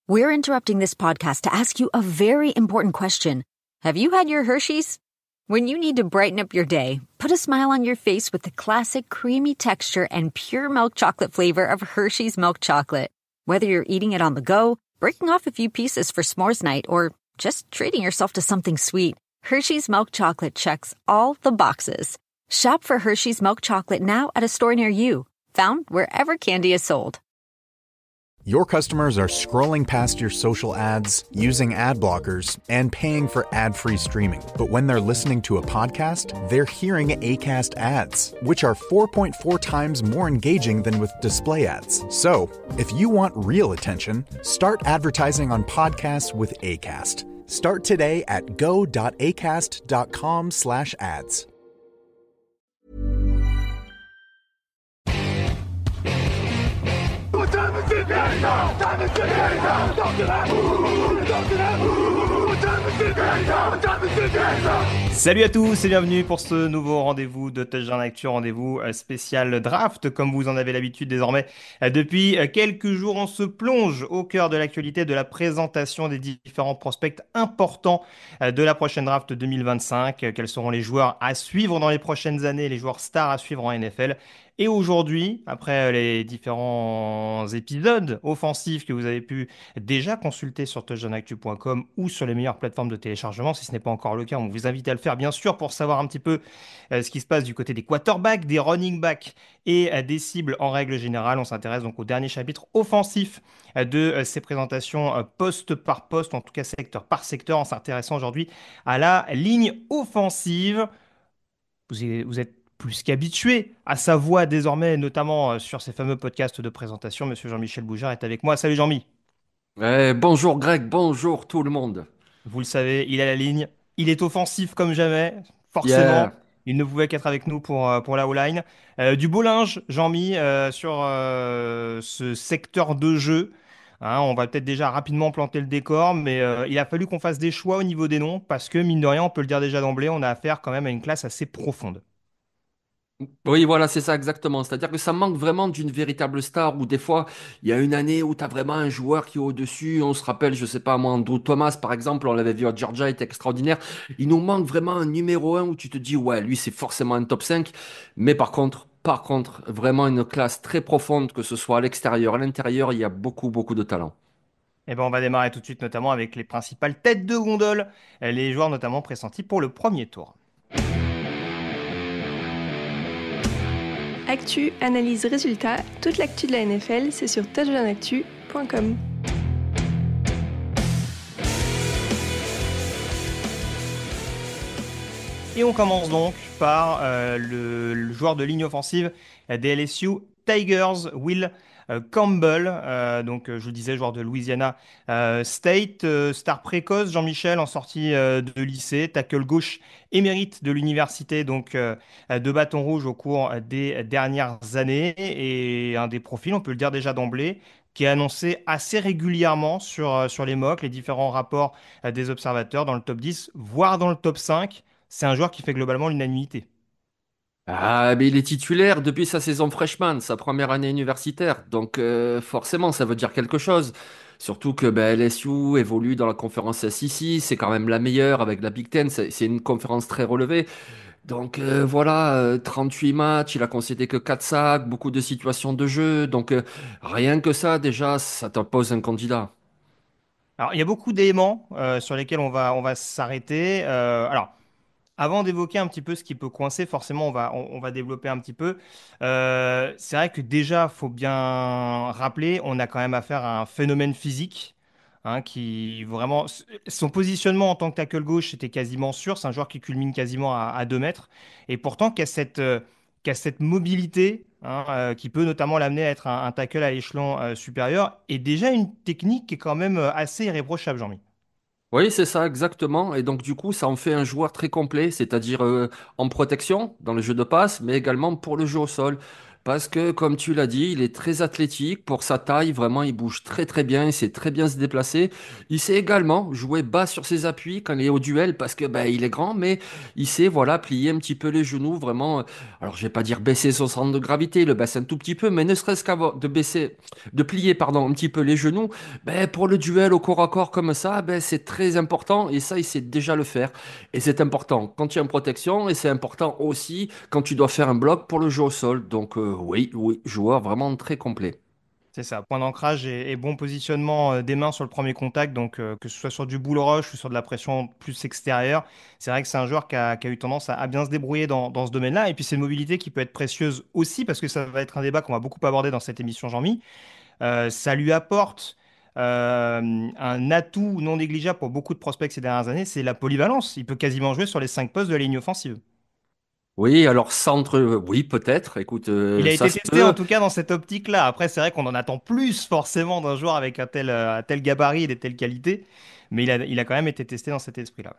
We're interrupting this podcast to ask you a very important question. Have you had your Hershey's? When you need to brighten up your day, put a smile on your face with the classic creamy texture and pure milk chocolate flavor of Hershey's milk chocolate. Whether you're eating it on the go, breaking off a few pieces for s'mores night, or just treating yourself to something sweet, Hershey's milk chocolate checks all the boxes. Shop for Hershey's milk chocolate now at a store near you, found wherever candy is sold. Your customers are scrolling past your social ads, using ad blockers, and paying for ad-free streaming. But when they're listening to a podcast, they're hearing Acast ads, which are 4.4 times more engaging than with display ads. So, if you want real attention, start advertising on podcasts with Acast. Start today at go.acast.com/ads. Salut à tous et bienvenue pour ce nouveau rendez-vous de Touchdown Actu, rendez-vous spécial draft, comme vous en avez l'habitude désormais. Depuis quelques jours, on se plonge au cœur de l'actualité de la présentation des différents prospects importants de la prochaine draft 2025. Quels seront les joueurs à suivre dans les prochaines années, les joueurs stars à suivre en NFL. Et aujourd'hui, après les différents épisodes offensifs que vous avez pu déjà consulter sur touchdownactu.com ou sur les meilleures plateformes de téléchargement, si ce n'est pas encore le cas, on vous invite à le faire bien sûr pour savoir un petit peu ce qui se passe du côté des quarterbacks, des running backs et des cibles en règle générale. On s'intéresse donc au dernier chapitre offensif de ces présentations poste par poste, en tout cas secteur par secteur, en s'intéressant aujourd'hui à la ligne offensive. Vous êtes plus qu'habitué à sa voix désormais, notamment sur ces fameux podcasts de présentation. Monsieur Jean-Michel Boujard est avec moi. Salut Jean-Mi. Bonjour Greg, bonjour tout le monde. Vous le savez, il est à la ligne. Il est offensif comme jamais. Yeah. Forcément, il ne pouvait qu'être avec nous pour la O-line. Du beau linge, Jean-Mi, sur ce secteur de jeu. Hein, on va peut-être déjà rapidement planter le décor, mais il a fallu qu'on fasse des choix au niveau des noms parce que, mine de rien, on peut le dire déjà d'emblée, on a affaire quand même à une classe assez profonde. Oui, voilà, c'est ça exactement. C'est-à-dire que ça manque vraiment d'une véritable star où des fois, il y a une année où tu as vraiment un joueur qui est au-dessus. On se rappelle, je sais pas moi, Andrew Thomas par exemple, on l'avait vu à Georgia, il était extraordinaire. Il nous manque vraiment un numéro un où tu te dis, ouais, lui c'est forcément un top 5. Mais par contre, vraiment une classe très profonde, que ce soit à l'extérieur, à l'intérieur, il y a beaucoup, beaucoup de talent. Eh ben, on va démarrer tout de suite, notamment avec les principales têtes de gondole, les joueurs notamment pressentis pour le premier tour. Actu, analyse, résultat, toute l'actu de la NFL, c'est sur touchdownactu.com. Et on commence donc par le joueur de ligne offensive des LSU Tigers, Will Campbell. Je vous le disais, joueur de Louisiana State, star précoce, Jean-Michel, en sortie de lycée, tackle gauche émérite de l'université de Bâton Rouge au cours des dernières années. Et un des profils, on peut le dire déjà d'emblée, qui est annoncé assez régulièrement sur les mocks, les différents rapports des observateurs dans le top 10, voire dans le top 5. C'est un joueur qui fait globalement l'unanimité. Ah, mais il est titulaire depuis sa saison freshman, sa première année universitaire. Donc forcément, ça veut dire quelque chose. Surtout que LSU évolue dans la conférence SEC, c'est quand même la meilleure avec la Big Ten, c'est une conférence très relevée. Donc voilà, 38 matchs, il a concédé que 4 sacs, beaucoup de situations de jeu. Donc rien que ça, déjà, ça t'impose un candidat. Alors, il y a beaucoup d'éléments sur lesquels on va s'arrêter. Avant d'évoquer un petit peu ce qui peut coincer, forcément, on va développer un petit peu. C'est vrai que déjà, faut bien rappeler, on a quand même affaire à un phénomène physique, hein, qui vraiment, son positionnement en tant que tackle gauche était quasiment sûr. C'est un joueur qui culmine quasiment à 2 mètres, et pourtant qui a cette mobilité, hein, qui peut notamment l'amener à être un tackle à l'échelon supérieur, et déjà une technique qui est quand même assez irréprochable, Jean-Mi. Oui, c'est ça, exactement. Et donc, du coup, ça en fait un joueur très complet, c'est-à-dire en protection, dans le jeu de passe, mais également pour le jeu au sol. Parce que, comme tu l'as dit, il est très athlétique. Pour sa taille, vraiment, il bouge très très bien. Il sait très bien se déplacer. Il sait également jouer bas sur ses appuis quand il est au duel parce que ben, il est grand, mais il sait voilà plier un petit peu les genoux. Vraiment, alors je vais pas dire baisser son centre de gravité, le baisse un tout petit peu, mais ne serait-ce qu'avoir de baisser, de plier pardon un petit peu les genoux. Ben, pour le duel au corps à corps comme ça, ben, c'est très important et ça, il sait déjà le faire. Et c'est important quand tu es en protection et c'est important aussi quand tu dois faire un bloc pour le jeu au sol. Donc oui, oui, joueur vraiment très complet. C'est ça, point d'ancrage et bon positionnement des mains sur le premier contact, donc que ce soit sur du bull rush ou sur de la pression plus extérieure, c'est vrai que c'est un joueur qui a eu tendance à bien se débrouiller dans ce domaine-là. Et puis c'est une mobilité qui peut être précieuse aussi, parce que ça va être un débat qu'on va beaucoup aborder dans cette émission, Jean-Mi. Ça lui apporte un atout non négligeable pour beaucoup de prospects ces dernières années, c'est la polyvalence. Il peut quasiment jouer sur les 5 postes de la ligne offensive. Oui, alors centre, oui, peut-être. Écoute, Il a ça été se testé en peut. tout cas dans cette optique-là. Après, c'est vrai qu'on en attend plus forcément d'un joueur avec un tel gabarit et des telles qualités, mais il a quand même été testé dans cet esprit-là.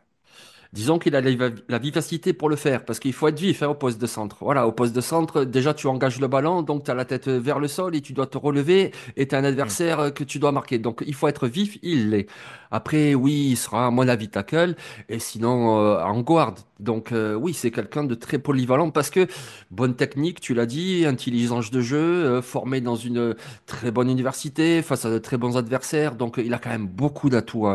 Disons qu'il a la vivacité pour le faire, parce qu'il faut être vif hein, au poste de centre. Voilà, au poste de centre, déjà tu engages le ballon, donc tu as la tête vers le sol et tu dois te relever, et tu as un Hmm. adversaire que tu dois marquer. Donc il faut être vif, il l'est. Après, oui, il sera à mon avis tackle, et sinon en guard. Donc oui, c'est quelqu'un de très polyvalent, parce que bonne technique, tu l'as dit, intelligence de jeu, formé dans une très bonne université, face à de très bons adversaires, donc il a quand même beaucoup d'atouts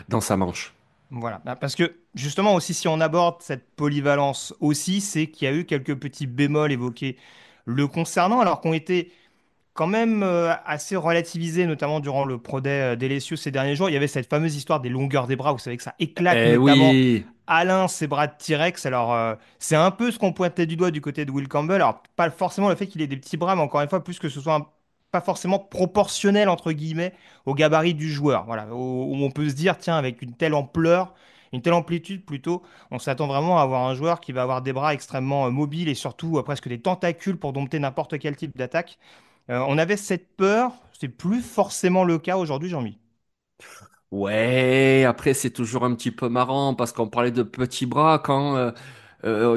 dans sa manche. Voilà. Bah, parce que justement aussi, si on aborde cette polyvalence aussi, c'est qu'il y a eu quelques petits bémols évoqués le concernant, alors qu'on été quand même assez relativisé, notamment durant le Pro Day d'Elesius ces derniers jours. Il y avait cette fameuse histoire des longueurs des bras, vous savez que ça éclate, Eh notamment oui. Alain, ses bras de T-Rex. Alors, c'est un peu ce qu'on pointait du doigt du côté de Will Campbell. Alors, pas forcément le fait qu'il ait des petits bras, mais encore une fois, plus que ce soit pas forcément proportionnel, entre guillemets, au gabarit du joueur. Voilà, où on peut se dire, tiens, avec une telle ampleur, une telle amplitude plutôt, on s'attend vraiment à avoir un joueur qui va avoir des bras extrêmement mobiles et surtout presque des tentacules pour dompter n'importe quel type d'attaque. On avait cette peur, c'est plus forcément le cas aujourd'hui, Jean-Mi. Ouais, après c'est toujours un petit peu marrant parce qu'on parlait de petits bras quand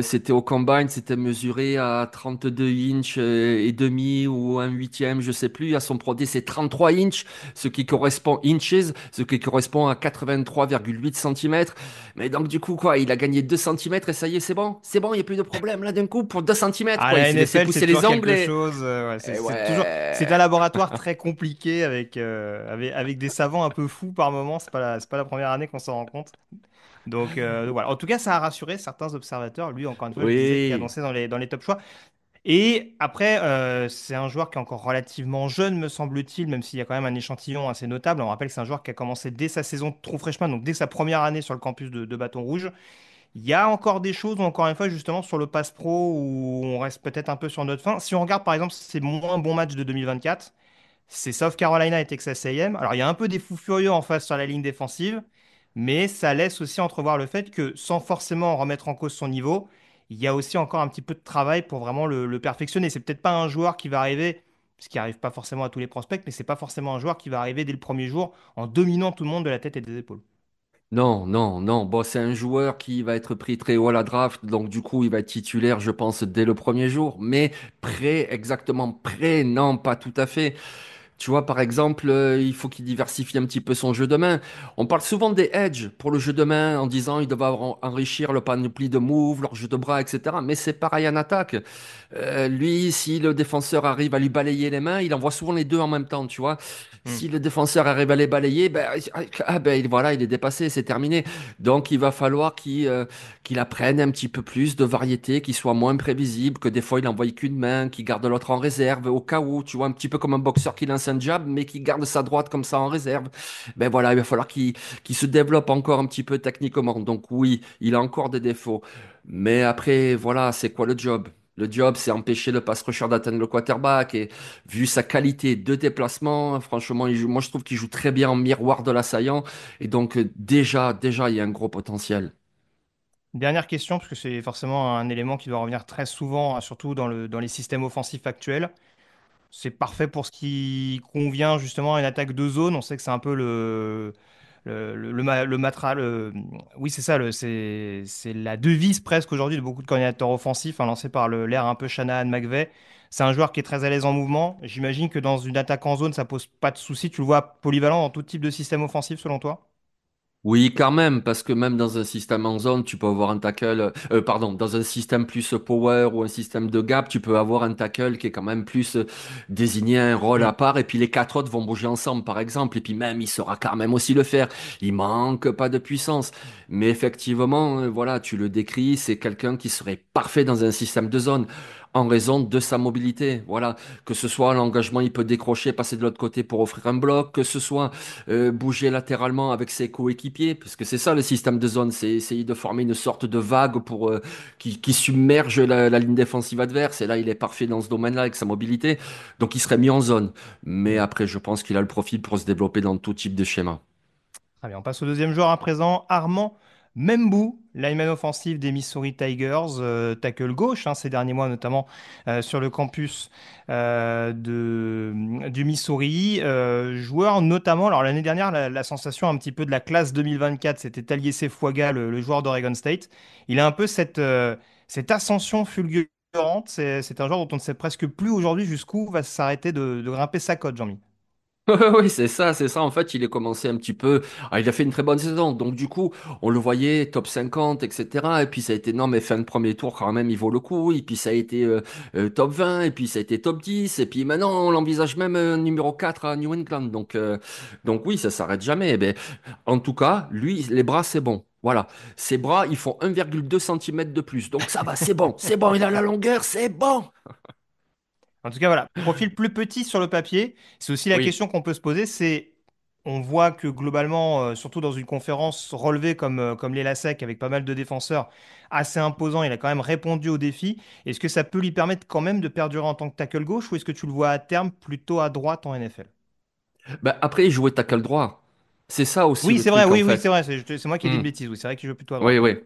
c'était au combine, c'était mesuré à 32 inches et demi ou un huitième, je sais plus. À son Pro D, c'est 33 inches, ce qui correspond à 83,8 centimètres. Mais donc du coup quoi, il a gagné 2 centimètres et ça y est, c'est bon, il y a plus de problème là d'un coup pour 2 centimètres Ah, quoi. Il la s'est laissé NFL, c'est pousser les toujours ongles quelque chose. Ouais, et c'est toujours, c'est un ouais. laboratoire très compliqué avec des savants un peu fous par moment. C'est pas la première année qu'on s'en rend compte. Donc voilà. En tout cas, ça a rassuré certains observateurs. Lui, encore une fois, je disais, qui a Oui. annoncé dans les top choix. Et après, c'est un joueur qui est encore relativement jeune, me semble-t-il, même s'il y a quand même un échantillon assez notable. On rappelle que c'est un joueur qui a commencé dès sa saison de true freshman, donc dès sa première année sur le campus de Bâton Rouge. Il y a encore des choses, encore une fois, justement, sur le Pass Pro où on reste peut-être un peu sur notre fin. Si on regarde, par exemple, ces moins bons matchs de 2024, c'est South Carolina et Texas A&M. Alors, il y a un peu des fous furieux en face sur la ligne défensive, mais ça laisse aussi entrevoir le fait que, sans forcément remettre en cause son niveau, il y a aussi encore un petit peu de travail pour vraiment le perfectionner. C'est peut-être pas un joueur qui va arriver, ce qui arrive pas forcément à tous les prospects, mais c'est pas forcément un joueur qui va arriver dès le premier jour en dominant tout le monde de la tête et des épaules. Non, non, non. Bon, c'est un joueur qui va être pris très haut à la draft, donc du coup, il va être titulaire, je pense, dès le premier jour. Mais prêt, exactement prêt, non, pas tout à fait. Tu vois, par exemple, il faut qu'il diversifie un petit peu son jeu de main. On parle souvent des edge pour le jeu de main en disant ils doivent enrichir le panoplie de moves, leur jeu de bras, etc. Mais c'est pareil en attaque. Lui, si le défenseur arrive à lui balayer les mains, il envoie souvent les deux en même temps, tu vois. Hmm. Si le défenseur arrive à les balayer, ben, voilà, il est dépassé, c'est terminé. Donc, il va falloir qu'il apprenne un petit peu plus de variété, qu'il soit moins prévisible, que des fois, il envoie qu'une main, qu'il garde l'autre en réserve, au cas où, tu vois, un petit peu comme un boxeur qui lance un jab, mais qui garde sa droite comme ça en réserve. Ben voilà, il va falloir qu'il se développe encore un petit peu techniquement. Donc, oui, il a encore des défauts. Mais après, voilà, c'est quoi le job? Le job, c'est empêcher le pass rusher d'atteindre le quarterback. Et vu sa qualité de déplacement, franchement, moi, je trouve qu'il joue très bien en miroir de l'assaillant. Et donc, déjà, il y a un gros potentiel. Dernière question, parce que c'est forcément un élément qui doit revenir très souvent, surtout dans les systèmes offensifs actuels. C'est parfait pour ce qui convient justement à une attaque de zone. On sait que c'est un peu oui, c'est ça, c'est la devise presque aujourd'hui de beaucoup de coordinateurs offensifs, hein, lancé par l'air un peu Shanahan McVay. C'est un joueur qui est très à l'aise en mouvement. J'imagine que dans une attaque en zone, ça pose pas de souci. Tu le vois polyvalent dans tout type de système offensif, selon toi? Oui, quand même, parce que même dans un système en zone, tu peux avoir un tackle, pardon, dans un système plus power ou un système de gap, tu peux avoir un tackle qui est quand même plus désigné un rôle Mm. à part, et puis les quatre autres vont bouger ensemble, par exemple, et puis même, il saura quand même aussi le faire. Il manque pas de puissance. Mais effectivement, voilà, tu le décris, c'est quelqu'un qui serait parfait dans un système de zone. En raison de sa mobilité, voilà, que ce soit l'engagement, il peut décrocher, passer de l'autre côté pour offrir un bloc, que ce soit bouger latéralement avec ses coéquipiers, parce que c'est ça le système de zone, c'est essayer de former une sorte de vague pour qui submerge la ligne défensive adverse. Et là, il est parfait dans ce domaine-là avec sa mobilité, donc il serait mis en zone. Mais après, je pense qu'il a le profil pour se développer dans tout type de schéma. Très bien, on passe au deuxième joueur à présent, Armand Membou, lineman offensif des Missouri Tigers, tackle gauche, hein, ces derniers mois notamment sur le campus du Missouri. Joueur notamment, alors l'année dernière, la sensation un petit peu de la classe 2024, c'était Taliese Fuaga, le joueur d'Oregon State. Il a un peu cette ascension fulgurante, c'est un joueur dont on ne sait presque plus aujourd'hui jusqu'où va s'arrêter de grimper sa cote, Jean-Mi. Oui, c'est ça, c'est ça. En fait, il est commencé un petit peu. Il a fait une très bonne saison. Donc, du coup, on le voyait top 50, etc. Et puis, ça a été, non, mais fin de premier tour, quand même, il vaut le coup. Et puis, ça a été top 20. Et puis, ça a été top 10. Et puis, maintenant, on l'envisage même numéro 4 à New England. Donc oui, ça s'arrête jamais. Eh ben, en tout cas, lui, les bras, c'est bon. Voilà. Ses bras, ils font 1,2 cm de plus. Donc, ça va, c'est bon. C'est bon. Il a la longueur, c'est bon. En tout cas, voilà, profil plus petit sur le papier. C'est aussi la Oui. question qu'on peut se poser, c'est, on voit que globalement, surtout dans une conférence relevée comme l'ELASEC, avec pas mal de défenseurs assez imposants, il a quand même répondu au défi. Est-ce que ça peut lui permettre quand même de perdurer en tant que tackle gauche, ou est-ce que tu le vois à terme plutôt à droite en NFL? Ben, après, il jouait tackle droit. C'est ça aussi Oui, le c'est vrai, truc, en oui, oui, c'est fait. vrai, c'est moi qui ai dit Hmm. une bêtise, oui, c'est vrai qu'il joue plutôt à droite, Oui, oui. oui.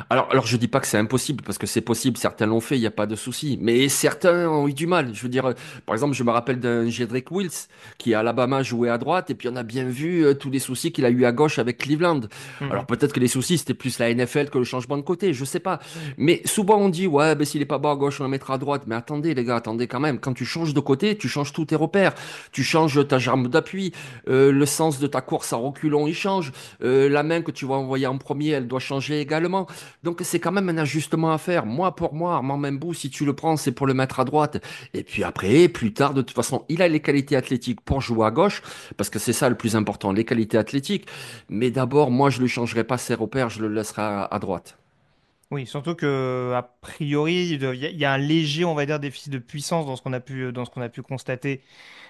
Alors je dis pas que c'est impossible, parce que c'est possible, certains l'ont fait, il n'y a pas de souci. Mais certains ont eu du mal. Je veux dire, par exemple, je me rappelle d'un Jedrick Wills qui à Alabama jouait à droite, et puis on a bien vu tous les soucis qu'il a eu à gauche avec Cleveland. Alors Mhm. peut-être que les soucis, c'était plus la NFL que le changement de côté, je sais pas. Mais souvent on dit, ouais, ben, s'il est pas bon à gauche, on le mettra à droite. Mais attendez, les gars, attendez quand même. Quand tu changes de côté, tu changes tous tes repères. Tu changes ta jambe d'appui, le sens de ta course à reculons, il change. La main que tu vas envoyer en premier, elle doit changer également. Donc c'est quand même un ajustement à faire. Moi, pour moi, Armand Membou, si tu le prends, c'est pour le mettre à droite. Et puis après, plus tard, de toute façon, il a les qualités athlétiques pour jouer à gauche, parce que c'est ça le plus important, les qualités athlétiques. Mais d'abord, moi, je ne lui changerai pas ses repères, je le laisserai à droite. Oui, surtout que a priori, il y a un léger, on va dire, déficit de puissance dans ce qu'on a pu constater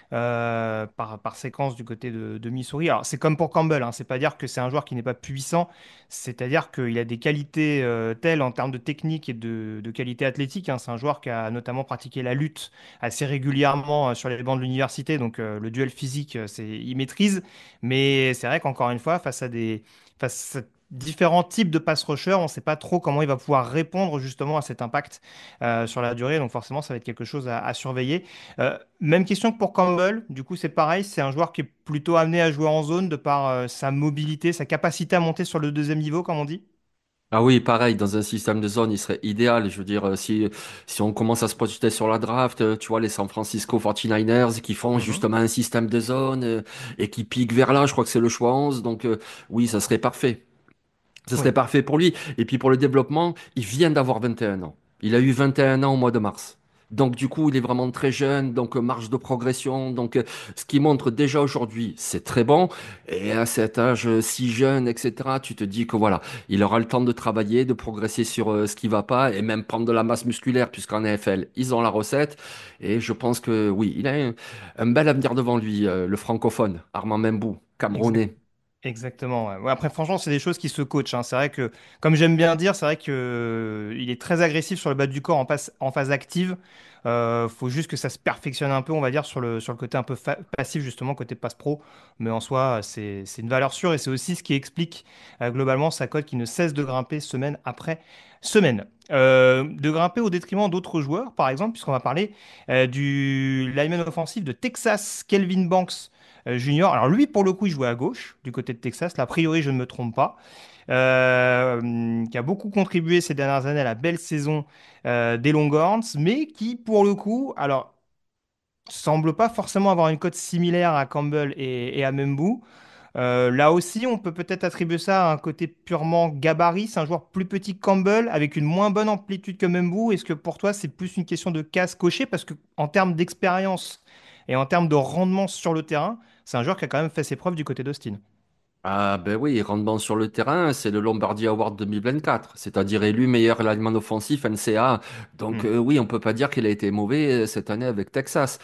par séquence du côté de Missouri. Alors, c'est comme pour Campbell, hein, c'est pas dire que c'est un joueur qui n'est pas puissant, c'est-à-dire qu'il a des qualités telles en termes de technique et de qualité athlétique, hein. C'est un joueur qui a notamment pratiqué la lutte assez régulièrement sur les bancs de l'université, donc le duel physique, il maîtrise. Mais c'est vrai qu'encore une fois, face à différents types de pass rushers, on ne sait pas trop comment il va pouvoir répondre justement à cet impact sur la durée. Donc forcément, ça va être quelque chose à surveiller. Même question que pour Campbell, du coup c'est pareil, c'est un joueur qui est plutôt amené à jouer en zone de par sa mobilité, sa capacité à monter sur le deuxième niveau, comme on dit. Ah oui, pareil, dans un système de zone, il serait idéal. Je veux dire, si on commence à se projeter sur la draft, tu vois, les San Francisco 49ers qui font Mhm. justement un système de zone et qui piquent vers là, je crois que c'est le choix 11. Donc oui, ça serait parfait. Ce serait Oui, parfait pour lui. Et puis pour le développement, il vient d'avoir 21 ans. Il a eu 21 ans au mois de mars. Donc du coup, il est vraiment très jeune, donc marge de progression. Donc ce qui montre déjà aujourd'hui, c'est très bon. Et à cet âge si jeune, etc., tu te dis que voilà, il aura le temps de travailler, de progresser sur ce qui va pas, et même prendre de la masse musculaire, puisqu'en NFL, ils ont la recette. Et je pense que oui, il a un bel avenir devant lui, le francophone, Armand Membou, exact. Camerounais. Exactement. Ouais. Ouais, après, franchement, c'est des choses qui se coachent, hein. C'est vrai que, comme j'aime bien dire, c'est vrai que il est très agressif sur le bas du corps en phase active. Faut juste que ça se perfectionne un peu, on va dire, sur le côté un peu passif, justement, côté passe pro. Mais en soi, c'est une valeur sûre et c'est aussi ce qui explique globalement sa cote qui ne cesse de grimper semaine après semaine. De grimper au détriment d'autres joueurs, par exemple, puisqu'on va parler du lineman offensif de Texas, Kelvin Banks. junior. Alors lui, pour le coup, il jouait à gauche, du côté de Texas. Là, a priori, je ne me trompe pas. Qui a beaucoup contribué ces dernières années à la belle saison des Longhorns, mais qui, pour le coup, alors, semble pas forcément avoir une cote similaire à Campbell et à Membou. Là aussi, on peut peut-être attribuer ça à un côté purement gabarit. C'est un joueur plus petit que Campbell, avec une moins bonne amplitude que Membou. Est-ce que pour toi, c'est plus une question de case cochée? Parce que en termes d'expérience et en termes de rendement sur le terrain, c'est un joueur qui a quand même fait ses preuves du côté d'Austin. Ah ben oui, rendement sur le terrain, c'est le Lombardi Award 2024, c'est-à-dire élu meilleur lineman offensif NCAA. Donc Hmm. oui, on peut pas dire qu'il a été mauvais cette année avec Texas.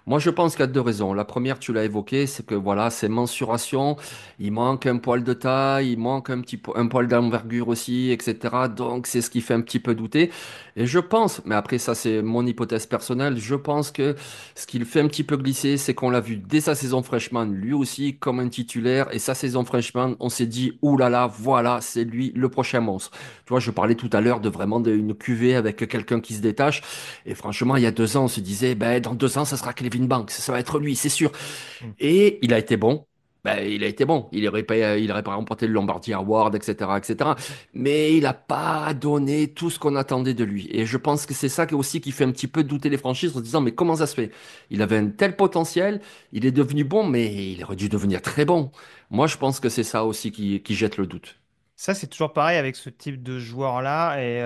Moi, je pense qu'il y a deux raisons. La première, tu l'as évoqué, c'est que voilà, c'est mensuration. Il manque un poil de taille, il manque un poil d'envergure aussi, etc. Donc c'est ce qui fait un petit peu douter. Et je pense, mais après ça c'est mon hypothèse personnelle, je pense que ce qui le fait un petit peu glisser, c'est qu'on l'a vu dès sa saison freshman, lui aussi comme un titulaire, et sa saison freshman, on s'est dit, ouh là là, voilà, c'est lui le prochain monstre. Tu vois, je parlais tout à l'heure de vraiment d'une cuvée avec quelqu'un qui se détache, et franchement, il y a 2 ans, on se disait, ben, dans 2 ans, ça sera Clevin Banks, ça va être lui, c'est sûr. Hmm. Et il a été bon. Ben, il a été bon. Il aurait pas remporté le Lombardi Award, etc., etc. Mais il n'a pas donné tout ce qu'on attendait de lui. Et je pense que c'est ça aussi qui fait un petit peu douter les franchises en se disant, mais comment ça se fait? Il avait un tel potentiel, il est devenu bon, mais il aurait dû devenir très bon. Moi, je pense que c'est ça aussi qui jette le doute. Ça, c'est toujours pareil avec ce type de joueur-là. Et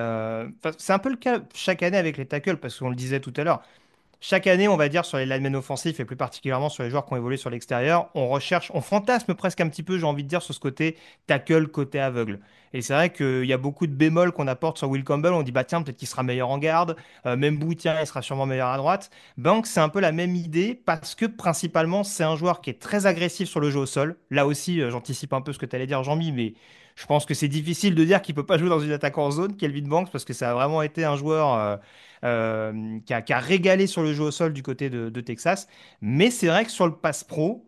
enfin, c'est un peu le cas chaque année avec les tackles, parce qu'on le disait tout à l'heure. Chaque année, on va dire, sur les linemen offensifs et plus particulièrement sur les joueurs qui ont évolué sur l'extérieur, on recherche, on fantasme presque un petit peu, j'ai envie de dire, sur ce côté tackle, côté aveugle. Et c'est vrai qu'il y a beaucoup de bémols qu'on apporte sur Will Campbell. On dit, bah tiens, peut-être qu'il sera meilleur en garde. Même Bou, tiens, il sera sûrement meilleur à droite. Banks, c'est un peu la même idée parce que principalement, c'est un joueur qui est très agressif sur le jeu au sol. Là aussi, j'anticipe un peu ce que tu allais dire, Jean-Mi, mais je pense que c'est difficile de dire qu'il peut pas jouer dans une attaque en zone, Kelvin Banks, parce que ça a vraiment été un joueur. Qui a régalé sur le jeu au sol du côté de Texas. Mais c'est vrai que sur le pass pro,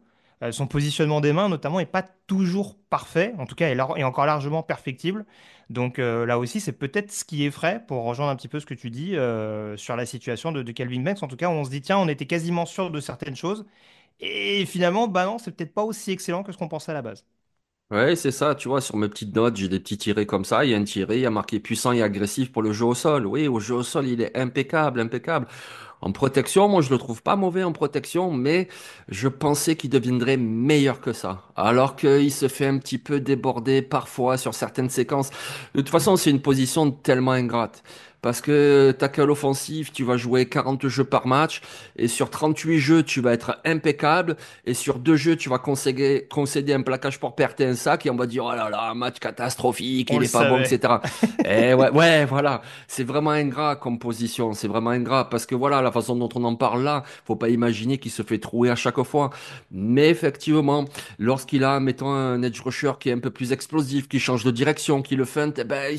son positionnement des mains, notamment, n'est pas toujours parfait. En tout cas, est encore largement perfectible. Donc là aussi, c'est peut-être ce qui effraie, pour rejoindre un petit peu ce que tu dis sur la situation de Calvin Banks. En tout cas, on se dit, tiens, on était quasiment sûr de certaines choses. Et finalement, bah non, c'est peut-être pas aussi excellent que ce qu'on pensait à la base. Ouais, c'est ça, tu vois, sur mes petites notes, j'ai des petits tirés comme ça. Il y a un tiré, il y a marqué puissant et agressif pour le jeu au sol. Oui, au jeu au sol, il est impeccable, impeccable. En protection, moi, je le trouve pas mauvais en protection, mais je pensais qu'il deviendrait meilleur que ça. Alors qu'il se fait un petit peu déborder parfois sur certaines séquences. De toute façon, c'est une position tellement ingrate. Parce que tackle offensif, tu vas jouer 40 jeux par match, et sur 38 jeux, tu vas être impeccable, et sur 2 jeux, tu vas concéder un plaquage pour perte et un sac, et on va dire, oh là là, un match catastrophique, On il le est pas bon, savait. etc. Et ouais, ouais, voilà. C'est vraiment ingrat comme position, c'est vraiment ingrat parce que voilà, la façon dont on en parle là, faut pas imaginer qu'il se fait trouer à chaque fois. Mais effectivement, lorsqu'il a, mettons, un edge rusher qui est un peu plus explosif, qui change de direction, qui le feinte, eh ben,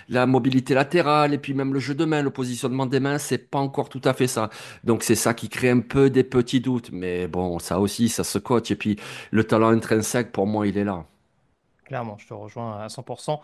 la mobilité latérale et puis même le jeu de main, le positionnement des mains, c'est pas encore tout à fait ça. Donc c'est ça qui crée un peu des petits doutes. Mais bon, ça aussi, ça se coach. Et puis le talent intrinsèque, pour moi, il est là. Clairement, je te rejoins à 100%.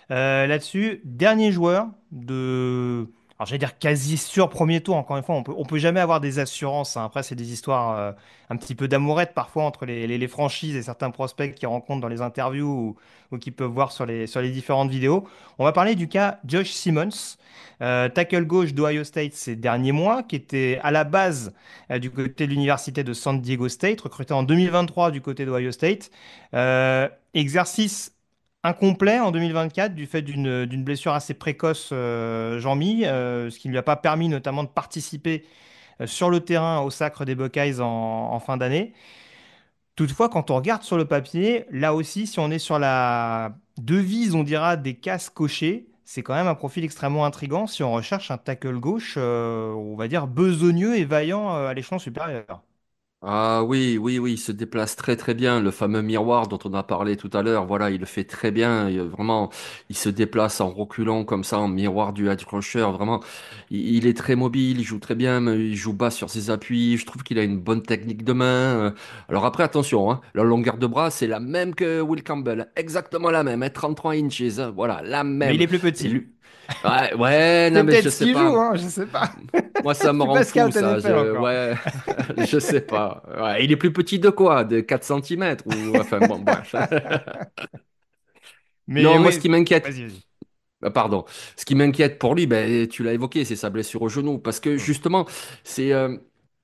Là-dessus, dernier joueur de, alors j'allais dire quasi sûr premier tour. Encore une fois, on peut jamais avoir des assurances, hein. Après, c'est des histoires un petit peu d'amourette parfois entre les franchises et certains prospects qui rencontrent dans les interviews ou qui peuvent voir sur les différentes vidéos. On va parler du cas Josh Simmons, tackle gauche d'Ohio State ces derniers mois, qui était à la base du côté de l'université de San Diego State, recruté en 2023 du côté d'Ohio State. Exercice incomplet en 2024 du fait d'une blessure assez précoce, Jean-Mi, ce qui ne lui a pas permis notamment de participer sur le terrain au sacre des Buckeyes en fin d'année. Toutefois, quand on regarde sur le papier, là aussi, si on est sur la devise, on dira, des cases cochées, c'est quand même un profil extrêmement intriguant si on recherche un tackle gauche, on va dire, besogneux et vaillant à l'échelon supérieur. Ah oui, oui, oui, il se déplace très très bien. Le fameux miroir dont on a parlé tout à l'heure, voilà, il le fait très bien. Vraiment, il se déplace en reculant comme ça, en miroir du head rusher. Vraiment, il est très mobile, il joue très bien, mais il joue bas sur ses appuis. Je trouve qu'il a une bonne technique de main. Alors après, attention, hein, la longueur de bras, c'est la même que Will Campbell, exactement la même, hein, 33 inches, hein, voilà, la Mais il même. est plus Et petit. ouais, ouais, non C'est mais peut-être je ce sais qu'il joue, pas. hein, je sais pas. Moi, ça Je me suis rend pas fou, scout ça. NFL encore. Ouais, je sais pas. ça. Ouais, il est plus petit de quoi? De 4 centimètres ou enfin bon, bref. Mais Non, moi, ce oui, qui m'inquiète, vas-y, vas-y. Pardon. Ce qui m'inquiète pour lui, ben, tu l'as évoqué, c'est sa blessure au genou. Parce que Hmm. justement, c'est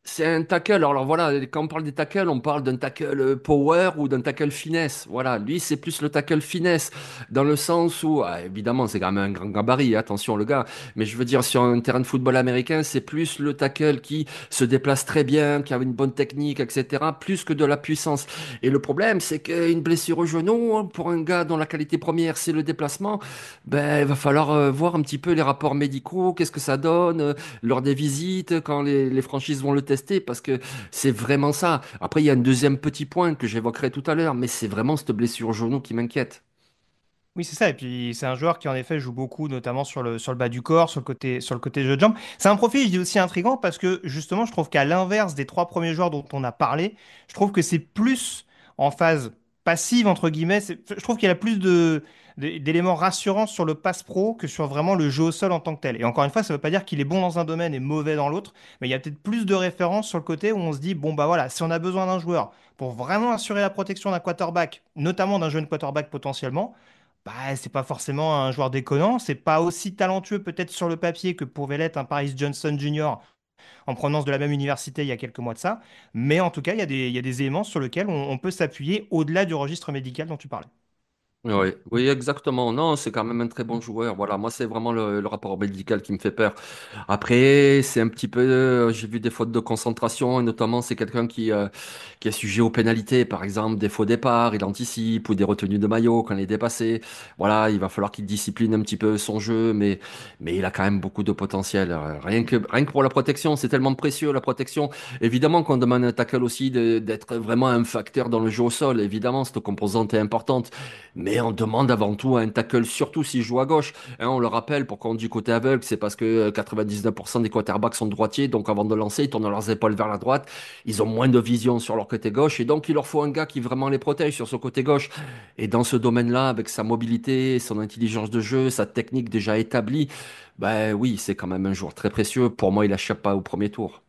c'est un tackle. Alors voilà, quand on parle des tackles, on parle d'un tackle power ou d'un tackle finesse. Voilà, lui, c'est plus le tackle finesse. Dans le sens où, évidemment, c'est quand même un grand gabarit, attention le gars. Mais je veux dire, sur un terrain de football américain, c'est plus le tackle qui se déplace très bien, qui a une bonne technique, etc. Plus que de la puissance. Et le problème, c'est qu'une blessure au genou, pour un gars dont la qualité première, c'est le déplacement, ben, il va falloir voir un petit peu les rapports médicaux, qu'est-ce que ça donne lors des visites, quand les franchises vont le tester, parce que c'est vraiment ça. Après, il y a un deuxième petit point que j'évoquerai tout à l'heure, mais c'est vraiment cette blessure au genou qui m'inquiète. Oui, c'est ça. Et puis, c'est un joueur qui, en effet, joue beaucoup, notamment sur le bas du corps, sur le côté jeu de jambes. C'est un profil, je dis aussi intriguant, parce que, justement, je trouve qu'à l'inverse des trois premiers joueurs dont on a parlé, je trouve que c'est plus en phase passive, entre guillemets. Je trouve qu'il y a plus d'éléments rassurants sur le pass pro que sur vraiment le jeu au sol en tant que tel. Et encore une fois, ça ne veut pas dire qu'il est bon dans un domaine et mauvais dans l'autre, mais il y a peut-être plus de références sur le côté où on se dit, bon, bah voilà, si on a besoin d'un joueur pour vraiment assurer la protection d'un quarterback, notamment d'un jeune quarterback potentiellement, bah, c'est pas forcément un joueur déconnant, c'est pas aussi talentueux peut-être sur le papier que pouvait l'être un Paris Johnson Jr. en provenance de la même université il y a quelques mois de ça, mais en tout cas, il y a des éléments sur lesquels on peut s'appuyer au-delà du registre médical dont tu parlais. Oui, oui, exactement. Non, c'est quand même un très bon joueur. Voilà, moi, c'est vraiment le rapport médical qui me fait peur. Après, c'est un petit peu, j'ai vu des fautes de concentration, et notamment, c'est quelqu'un qui est sujet aux pénalités, par exemple, des faux départs, il anticipe, ou des retenues de maillot quand il est dépassé. Voilà, il va falloir qu'il discipline un petit peu son jeu, mais il a quand même beaucoup de potentiel. Rien que pour la protection, c'est tellement précieux, la protection. Évidemment qu'on demande à un tackle aussi d'être vraiment un facteur dans le jeu au sol. Évidemment, cette composante est importante. Mais on demande avant tout un tackle, surtout s'il joue à gauche. Hein, on le rappelle, pourquoi on dit côté aveugle, c'est parce que 99% des quarterbacks sont droitiers, donc avant de lancer, ils tournent leurs épaules vers la droite. Ils ont moins de vision sur leur côté gauche, et donc il leur faut un gars qui vraiment les protège sur ce côté gauche. Et dans ce domaine-là, avec sa mobilité, son intelligence de jeu, sa technique déjà établie, ben oui, c'est quand même un joueur très précieux. Pour moi, il n'achète pas au premier tour.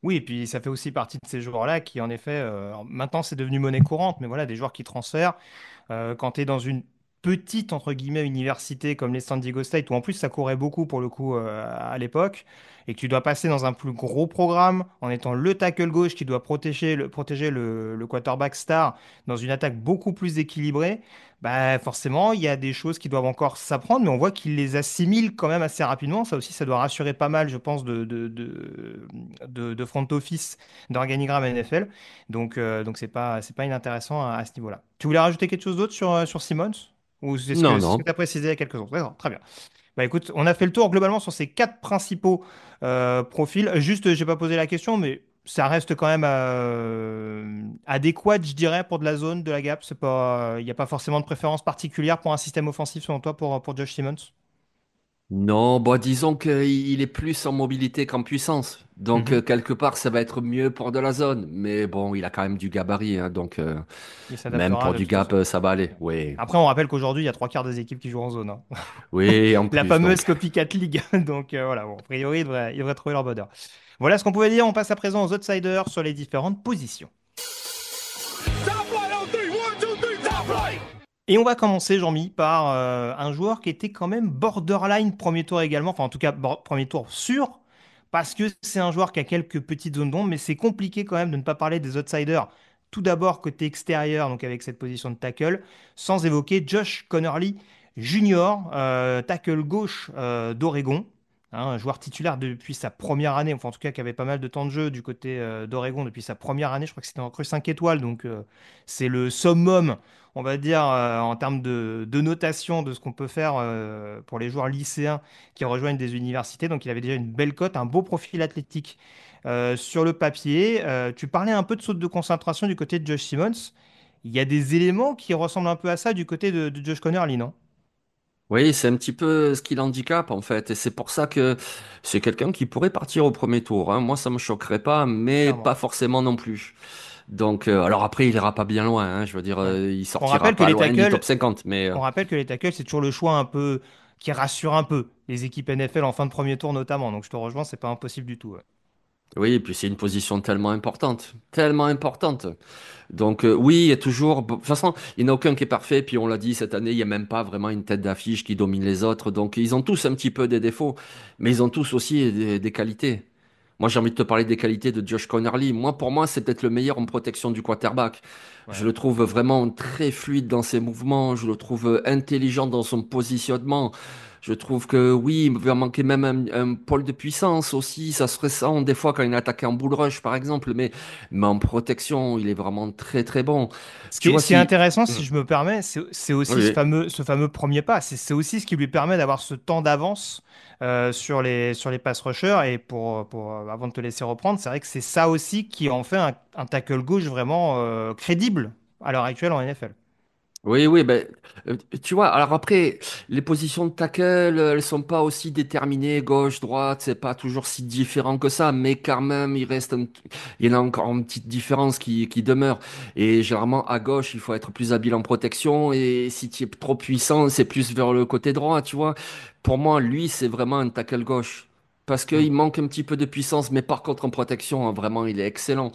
Oui, et puis ça fait aussi partie de ces joueurs-là qui, en effet, maintenant c'est devenu monnaie courante, mais voilà, des joueurs qui transfèrent. Quand tu es dans une petite, entre guillemets, université comme les San Diego State, où en plus ça courait beaucoup pour le coup à l'époque, et que tu dois passer dans un plus gros programme en étant le tackle gauche qui doit protéger le quarterback star dans une attaque beaucoup plus équilibrée, bah forcément, il y a des choses qui doivent encore s'apprendre, mais on voit qu'ils les assimilent quand même assez rapidement. Ça aussi, ça doit rassurer pas mal, je pense, de front office d'organigramme NFL. Donc c'est pas inintéressant à ce niveau-là. Tu voulais rajouter quelque chose d'autre sur Simmons? Ou Non, c'est ce non. que tu as précisé il y a quelques autres? D'accord, très bien. Bah écoute, on a fait le tour globalement sur ces quatre principaux profils. Juste, j'ai pas posé la question, mais ça reste quand même adéquat, je dirais, pour de la zone, de la gap. C'est pas, il n'y a pas forcément de préférence particulière pour un système offensif, selon toi, pour Josh Simmons? Non, bah disons qu'il est plus en mobilité qu'en puissance. Donc Mhm. quelque part, ça va être mieux pour de la zone. Mais bon, il a quand même du gabarit, hein, donc Il même s'adaptera pour de du toute gap, façon. ça va aller. Oui, Après, on rappelle qu'aujourd'hui, il y a trois quarts des équipes qui jouent en zone, hein. oui, en La plus fameuse donc. Copycat League. Donc voilà, bon, a priori, ils devraient trouver leur bonheur. Voilà ce qu'on pouvait dire. On passe à présent aux outsiders sur les différentes positions. Et on va commencer, Jean-Mi, par un joueur qui était quand même borderline premier tour également. Enfin, en tout cas, premier tour sûr. Parce que c'est un joueur qui a quelques petites zones d'ombre, mais c'est compliqué quand même de ne pas parler des outsiders. Tout d'abord côté extérieur, donc avec cette position de tackle, sans évoquer Josh Connerly Jr., tackle gauche d'Oregon, hein, un joueur titulaire depuis sa première année, enfin en tout cas qui avait pas mal de temps de jeu du côté d'Oregon depuis sa première année. Je crois que c'était en crue 5 étoiles, donc c'est le summum, on va dire, en termes de notation de ce qu'on peut faire pour les joueurs lycéens qui rejoignent des universités. Donc il avait déjà une belle cote, un beau profil athlétique sur le papier. Tu parlais un peu de saute de concentration du côté de Josh Simmons. Il y a des éléments qui ressemblent un peu à ça du côté de Josh Connerly, non? Oui, c'est un petit peu ce qui l'handicape en fait. Et c'est pour ça que c'est quelqu'un qui pourrait partir au premier tour, hein. Moi, ça me choquerait pas, mais Clairement. pas forcément non plus. Donc, alors après, il ira pas bien loin, hein. Je veux dire, Ouais. il On rappelle sortira que pas les loin du tackles, top 50. Mais on rappelle que les tackles, c'est toujours le choix un peu qui rassure un peu les équipes NFL en fin de premier tour notamment. Donc je te rejoins, c'est pas impossible du tout. Ouais. Oui, et puis c'est une position tellement importante, tellement importante. Donc oui, il y a toujours. De toute façon, il n'y en a aucun qui est parfait. Puis on l'a dit cette année, il n'y a même pas vraiment une tête d'affiche qui domine les autres. Donc ils ont tous un petit peu des défauts, mais ils ont tous aussi des qualités. Moi, j'ai envie de te parler des qualités de Josh Connerly. Moi, pour moi, c'est peut-être le meilleur en protection du quarterback. Je Ouais. le trouve vraiment très fluide dans ses mouvements. Je le trouve intelligent dans son positionnement. Je trouve que oui, il va manquer même un pôle de puissance aussi. Ça se ressent des fois quand il est attaqué en bull rush, par exemple. Mais en protection, il est vraiment très très bon. Tu vois, Ce qui est si. intéressant, si je me permets, c'est aussi Oui. ce fameux premier pas. C'est aussi ce qui lui permet d'avoir ce temps d'avance sur les pass rushers. Et avant de te laisser reprendre, c'est vrai que c'est ça aussi qui en fait un tackle gauche vraiment crédible à l'heure actuelle en NFL. Oui, oui, ben, tu vois, alors après, les positions de tackle, elles sont pas aussi déterminées, gauche, droite, c'est pas toujours si différent que ça, mais quand même, il y en a encore une petite différence qui demeure. Et généralement, à gauche, il faut être plus habile en protection, et si tu es trop puissant, c'est plus vers le côté droit, tu vois. Pour moi, lui, c'est vraiment un tackle gauche. Parce Mm. qu'il manque un petit peu de puissance, mais par contre, en protection, hein, vraiment, il est excellent.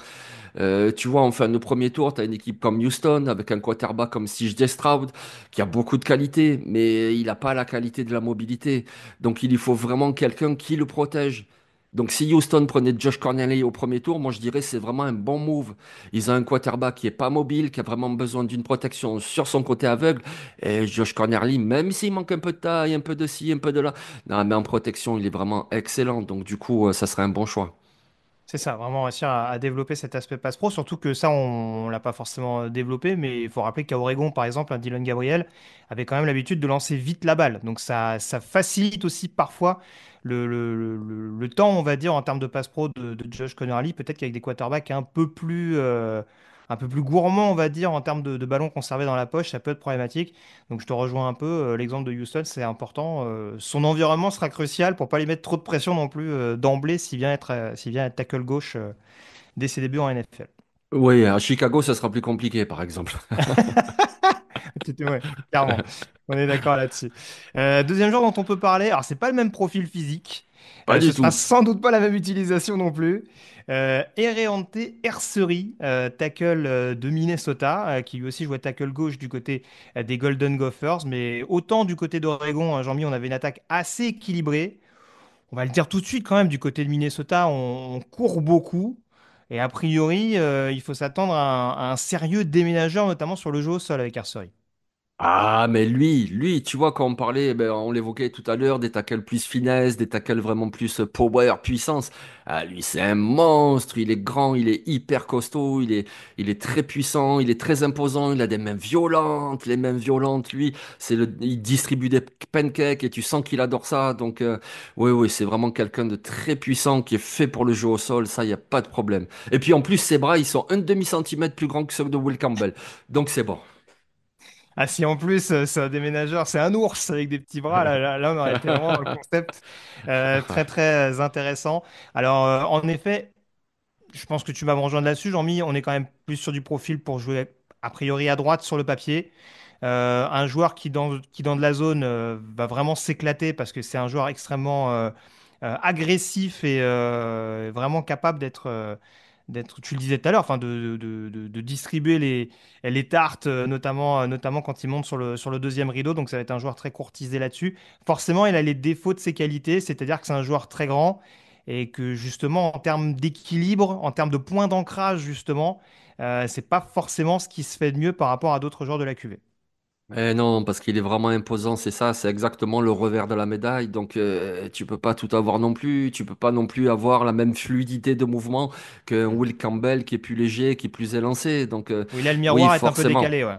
Tu vois, en fin de premier tour, tu as une équipe comme Houston, avec un quarterback comme CJ Stroud, qui a beaucoup de qualité, mais il n'a pas la qualité de la mobilité. Donc, il lui faut vraiment quelqu'un qui le protège. Donc, si Houston prenait Josh Cornelly au premier tour, moi, je dirais que c'est vraiment un bon move. Ils ont un quarterback qui est pas mobile, qui a vraiment besoin d'une protection sur son côté aveugle. Et Josh Cornelly, même s'il manque un peu de taille, un peu de ci, un peu de là, non, mais en protection, il est vraiment excellent. Donc, du coup, ça serait un bon choix. C'est ça, vraiment réussir à développer cet aspect passe pro, surtout que ça, on l'a pas forcément développé, mais il faut rappeler qu'à Oregon, par exemple, un Dylan Gabriel avait quand même l'habitude de lancer vite la balle. Donc ça facilite aussi parfois le temps, on va dire, en termes de passe pro de Josh Connerly. Peut-être qu'avec des quarterbacks un peu plus gourmands, on va dire, en termes de ballons conservés dans la poche, ça peut être problématique. Donc je te rejoins un peu, l'exemple de Houston, c'est important. Son environnement sera crucial pour pas lui mettre trop de pression non plus d'emblée s'il vient être tackle gauche dès ses débuts en NFL. Oui, à Chicago, ça sera plus compliqué, par exemple. Ouais, clairement, on est d'accord là-dessus. Deuxième joueur dont on peut parler, alors c'est pas le même profil physique, Pas ce du sera tout. sans doute pas la même utilisation non plus. Ereante Ersery, tackle de Minnesota, qui lui aussi jouait tackle gauche du côté des Golden Gophers, mais autant du côté d'Oregon, hein, Jean-Mi, on avait une attaque assez équilibrée. On va le dire tout de suite quand même, du côté de Minnesota, on court beaucoup. Et a priori, il faut s'attendre à un sérieux déménageur, notamment sur le jeu au sol avec Arcery. Ah, mais lui, tu vois, quand on parlait, ben, on l'évoquait tout à l'heure, des tackles plus finesse, des tackles vraiment plus power, puissance. Ah, lui, c'est un monstre. Il est grand, il est hyper costaud, il est très puissant, il est très imposant. Il a des mains violentes, les mains violentes. Lui, il distribue des pancakes et tu sens qu'il adore ça. Donc, oui, oui, c'est vraiment quelqu'un de très puissant qui est fait pour le jeu au sol. Ça, il y a pas de problème. Et puis, en plus, ses bras, ils sont un demi-centimètre plus grands que ceux de Will Campbell. Donc, c'est bon. Ah, si en plus, c'est un déménageur, c'est un ours avec des petits bras, là, on aurait été vraiment dans le concept très, très intéressant. Alors, en effet, je pense que tu vas me rejoindre là-dessus, Jean-Mi. On est quand même plus sur du profil pour jouer a priori à droite sur le papier. Un joueur qui dans de la zone va vraiment s'éclater parce que c'est un joueur extrêmement agressif et vraiment capable tu le disais tout à l'heure, enfin de distribuer les tartes, notamment quand il monte sur le deuxième rideau. Donc ça va être un joueur très courtisé là-dessus. Forcément, il a les défauts de ses qualités, c'est-à-dire que c'est un joueur très grand et que justement en termes d'équilibre, en termes de point d'ancrage justement, c'est pas forcément ce qui se fait de mieux par rapport à d'autres joueurs de la QV. Eh non, parce qu'il est vraiment imposant, c'est ça, c'est exactement le revers de la médaille. Donc, tu peux pas tout avoir non plus. Tu peux pas non plus avoir la même fluidité de mouvement qu'un Mm. Will Campbell qui est plus léger, qui est plus élancé. Donc, Oui, là le oui, miroir est un peu forcément. décalé, ouais.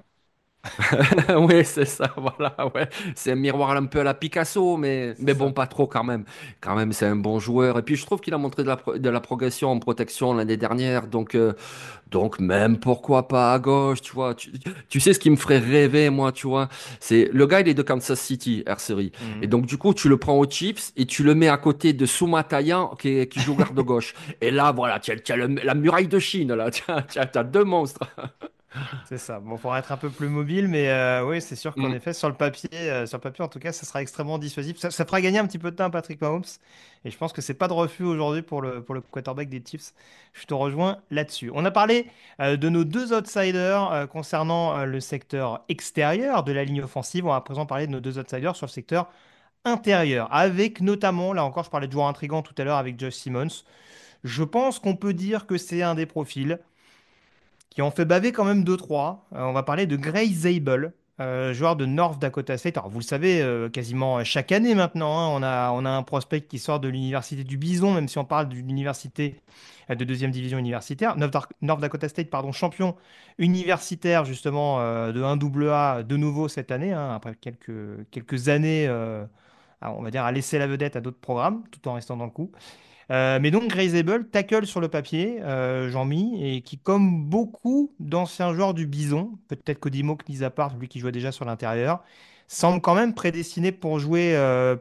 Oui, c'est ça, voilà, ouais. C'est un miroir un peu à la Picasso, C'est mais bon, ça. pas trop quand même. Quand même, c'est un bon joueur. Et puis, je trouve qu'il a montré de la progression en protection l'année dernière. Donc même pourquoi pas à gauche, tu vois. Tu sais ce qui me ferait rêver, moi, tu vois. C'est le gars, il est de Kansas City, R-Series. Et Mhm. donc, du coup, tu le prends aux Chiefs et tu le mets à côté de Soumatayan qui joue garde gauche. Et là, voilà, tu as la muraille de Chine, là. Tu as deux monstres. C'est ça. Bon, faudra être un peu plus mobile, mais oui, c'est sûr qu'en Mm. effet, sur le papier, en tout cas, ça sera extrêmement dissuasif. Ça fera gagner un petit peu de temps à Patrick Mahomes, et je pense que c'est pas de refus aujourd'hui pour le quarterback des Chiefs. Je te rejoins là-dessus. On a parlé de nos deux outsiders concernant le secteur extérieur de la ligne offensive. On va à présent parler de nos deux outsiders sur le secteur intérieur, avec notamment, là encore, je parlais de joueurs intrigants tout à l'heure avec Josh Simmons. Je pense qu'on peut dire que c'est un des profils qui ont fait baver quand même deux trois. On va parler de Gray Zabel, joueur de North Dakota State. Alors, vous le savez, quasiment chaque année maintenant, hein, on a un prospect qui sort de l'université du Bison, même si on parle d'une université de deuxième division universitaire. North Dakota State, pardon, champion universitaire justement de 1AA de nouveau cette année, hein, après quelques années, on va dire, à laisser la vedette à d'autres programmes, tout en restant dans le coup. Mais donc Grayzable, tackle sur le papier, Jean-Mi, et qui, comme beaucoup d'anciens joueurs du Bison, peut-être qu'Odimo Knisapart, lui qui jouait déjà sur l'intérieur, semble quand même prédestiné pour jouer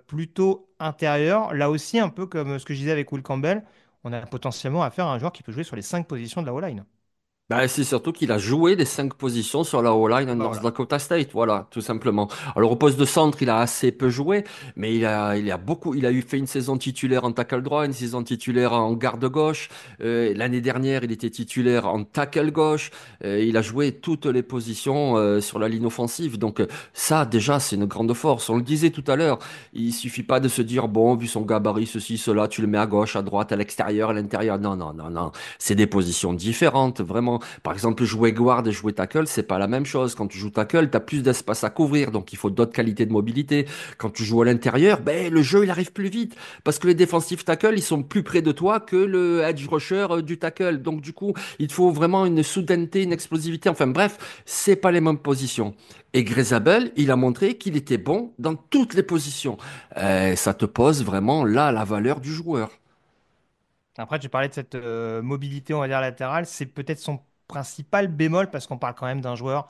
plutôt intérieur. Là aussi, un peu comme ce que je disais avec Will Campbell, on a potentiellement affaire à un joueur qui peut jouer sur les cinq positions de la O-line. Bah, c'est surtout qu'il a joué les 5 positions sur la O-line en Bah North voilà. Dakota State, voilà, tout simplement. Alors au poste de centre, il a assez peu joué, mais il a beaucoup, il a eu fait une saison titulaire en tackle droit, une saison titulaire en garde gauche. L'année dernière, il était titulaire en tackle gauche. Il a joué toutes les positions sur la ligne offensive. Donc ça, déjà, c'est une grande force. On le disait tout à l'heure, il suffit pas de se dire bon, vu son gabarit, ceci, cela, tu le mets à gauche, à droite, à l'extérieur, à l'intérieur. Non, non, non, non. C'est des positions différentes, vraiment. Par exemple, jouer guard et jouer tackle, c'est pas la même chose. Quand tu joues tackle, tu as plus d'espace à couvrir, donc il faut d'autres qualités de mobilité. Quand tu joues à l'intérieur, ben, le jeu, il arrive plus vite. Parce que les défensifs tackle, ils sont plus près de toi que le edge rusher du tackle. Donc, du coup, il te faut vraiment une soudaineté, une explosivité. Enfin, bref, c'est pas les mêmes positions. Et Grezabel, il a montré qu'il était bon dans toutes les positions. Ça te pose vraiment là la valeur du joueur. Après, tu parlais de cette mobilité, on va dire, latérale. C'est peut-être son principal bémol parce qu'on parle quand même d'un joueur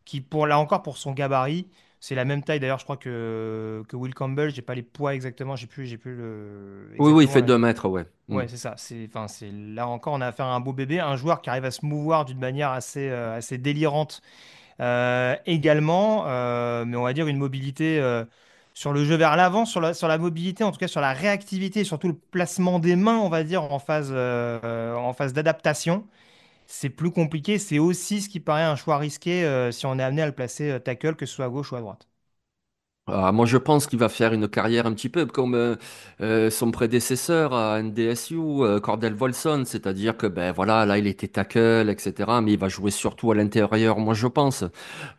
qui, là encore, pour son gabarit, c'est la même taille d'ailleurs, je crois que Will Campbell. J'ai pas les poids exactement, j'ai plus Oui, oui, il exactement fait 2 mètres, ouais. Mm. Ouais, c'est ça. Enfin, là encore, on a affaire à un beau bébé, un joueur qui arrive à se mouvoir d'une manière assez délirante également, mais on va dire une mobilité sur le jeu vers l'avant, sur la mobilité, en tout cas sur la réactivité, et surtout le placement des mains, on va dire en phase d'adaptation. C'est plus compliqué. C'est aussi ce qui paraît un choix risqué si on est amené à le placer tackle, que ce soit à gauche ou à droite. Ah, moi, je pense qu'il va faire une carrière un petit peu comme son prédécesseur à NDSU, Cordell Volson, c'est-à-dire que ben voilà, là, il était tackle, etc. Mais il va jouer surtout à l'intérieur, moi, je pense.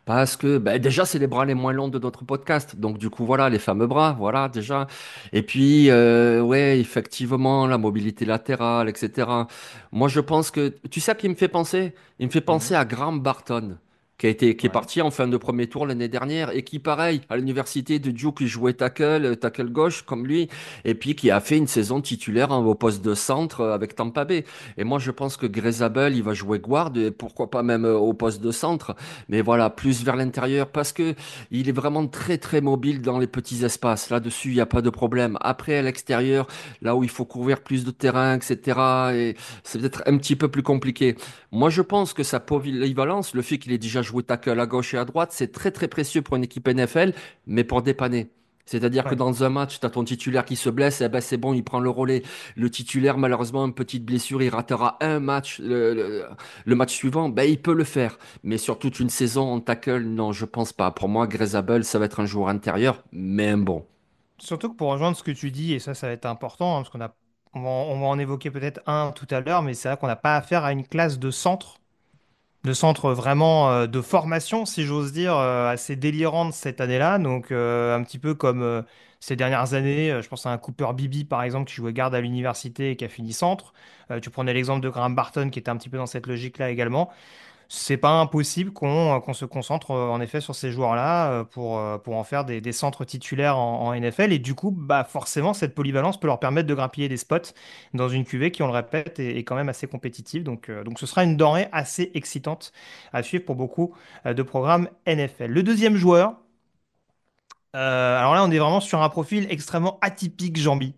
Parce que ben, déjà, c'est les bras les moins longs de notre podcast. Donc, du coup, voilà, les fameux bras, voilà, déjà. Et puis, ouais, effectivement, la mobilité latérale, etc. Moi, je pense que, tu sais à qui il me fait penser? Il me fait penser Mhm. à Graham Barton. Qui est Ouais. parti en fin de premier tour l'année dernière et qui, pareil, à l'université de Duke, il jouait tackle, tackle gauche comme lui, et puis qui a fait une saison titulaire hein, au poste de centre avec Tampa Bay. Et moi, je pense que Grezabel, il va jouer guard et pourquoi pas même au poste de centre. Mais voilà, plus vers l'intérieur parce que il est vraiment très très mobile dans les petits espaces. Là-dessus, il n'y a pas de problème. Après, à l'extérieur, là où il faut couvrir plus de terrain, etc. Et c'est peut-être un petit peu plus compliqué. Moi, je pense que sa polyvalence, le fait qu'il ait déjà joué tackle à gauche et à droite, c'est très très précieux pour une équipe NFL, mais pour dépanner. C'est-à-dire que Ouais. dans un match, tu as ton titulaire qui se blesse, et ben c'est bon, il prend le relais. Le titulaire, malheureusement, une petite blessure, il ratera un match. Le match suivant, ben, il peut le faire. Mais sur toute une saison en tackle, non, je pense pas. Pour moi, Grezabel, ça va être un joueur intérieur, mais un bon. Surtout que pour rejoindre ce que tu dis, et ça va être important, hein, parce on va en évoquer peut-être un tout à l'heure, mais c'est vrai qu'on n'a pas affaire à une classe de centre vraiment de formation, si j'ose dire, assez délirante cette année-là. Donc, un petit peu comme ces dernières années, je pense à un Cooper Bibi, par exemple, qui jouait garde à l'université et qui a fini centre. Tu prenais l'exemple de Graham Barton, qui était un petit peu dans cette logique-là également. C'est pas impossible qu'on se concentre en effet sur ces joueurs-là pour en faire des centres titulaires en NFL. Et du coup, bah, forcément, cette polyvalence peut leur permettre de grappiller des spots dans une QV qui, on le répète, est quand même assez compétitive. Donc ce sera une denrée assez excitante à suivre pour beaucoup de programmes NFL. Le deuxième joueur, alors là, on est vraiment sur un profil extrêmement atypique, Jambi.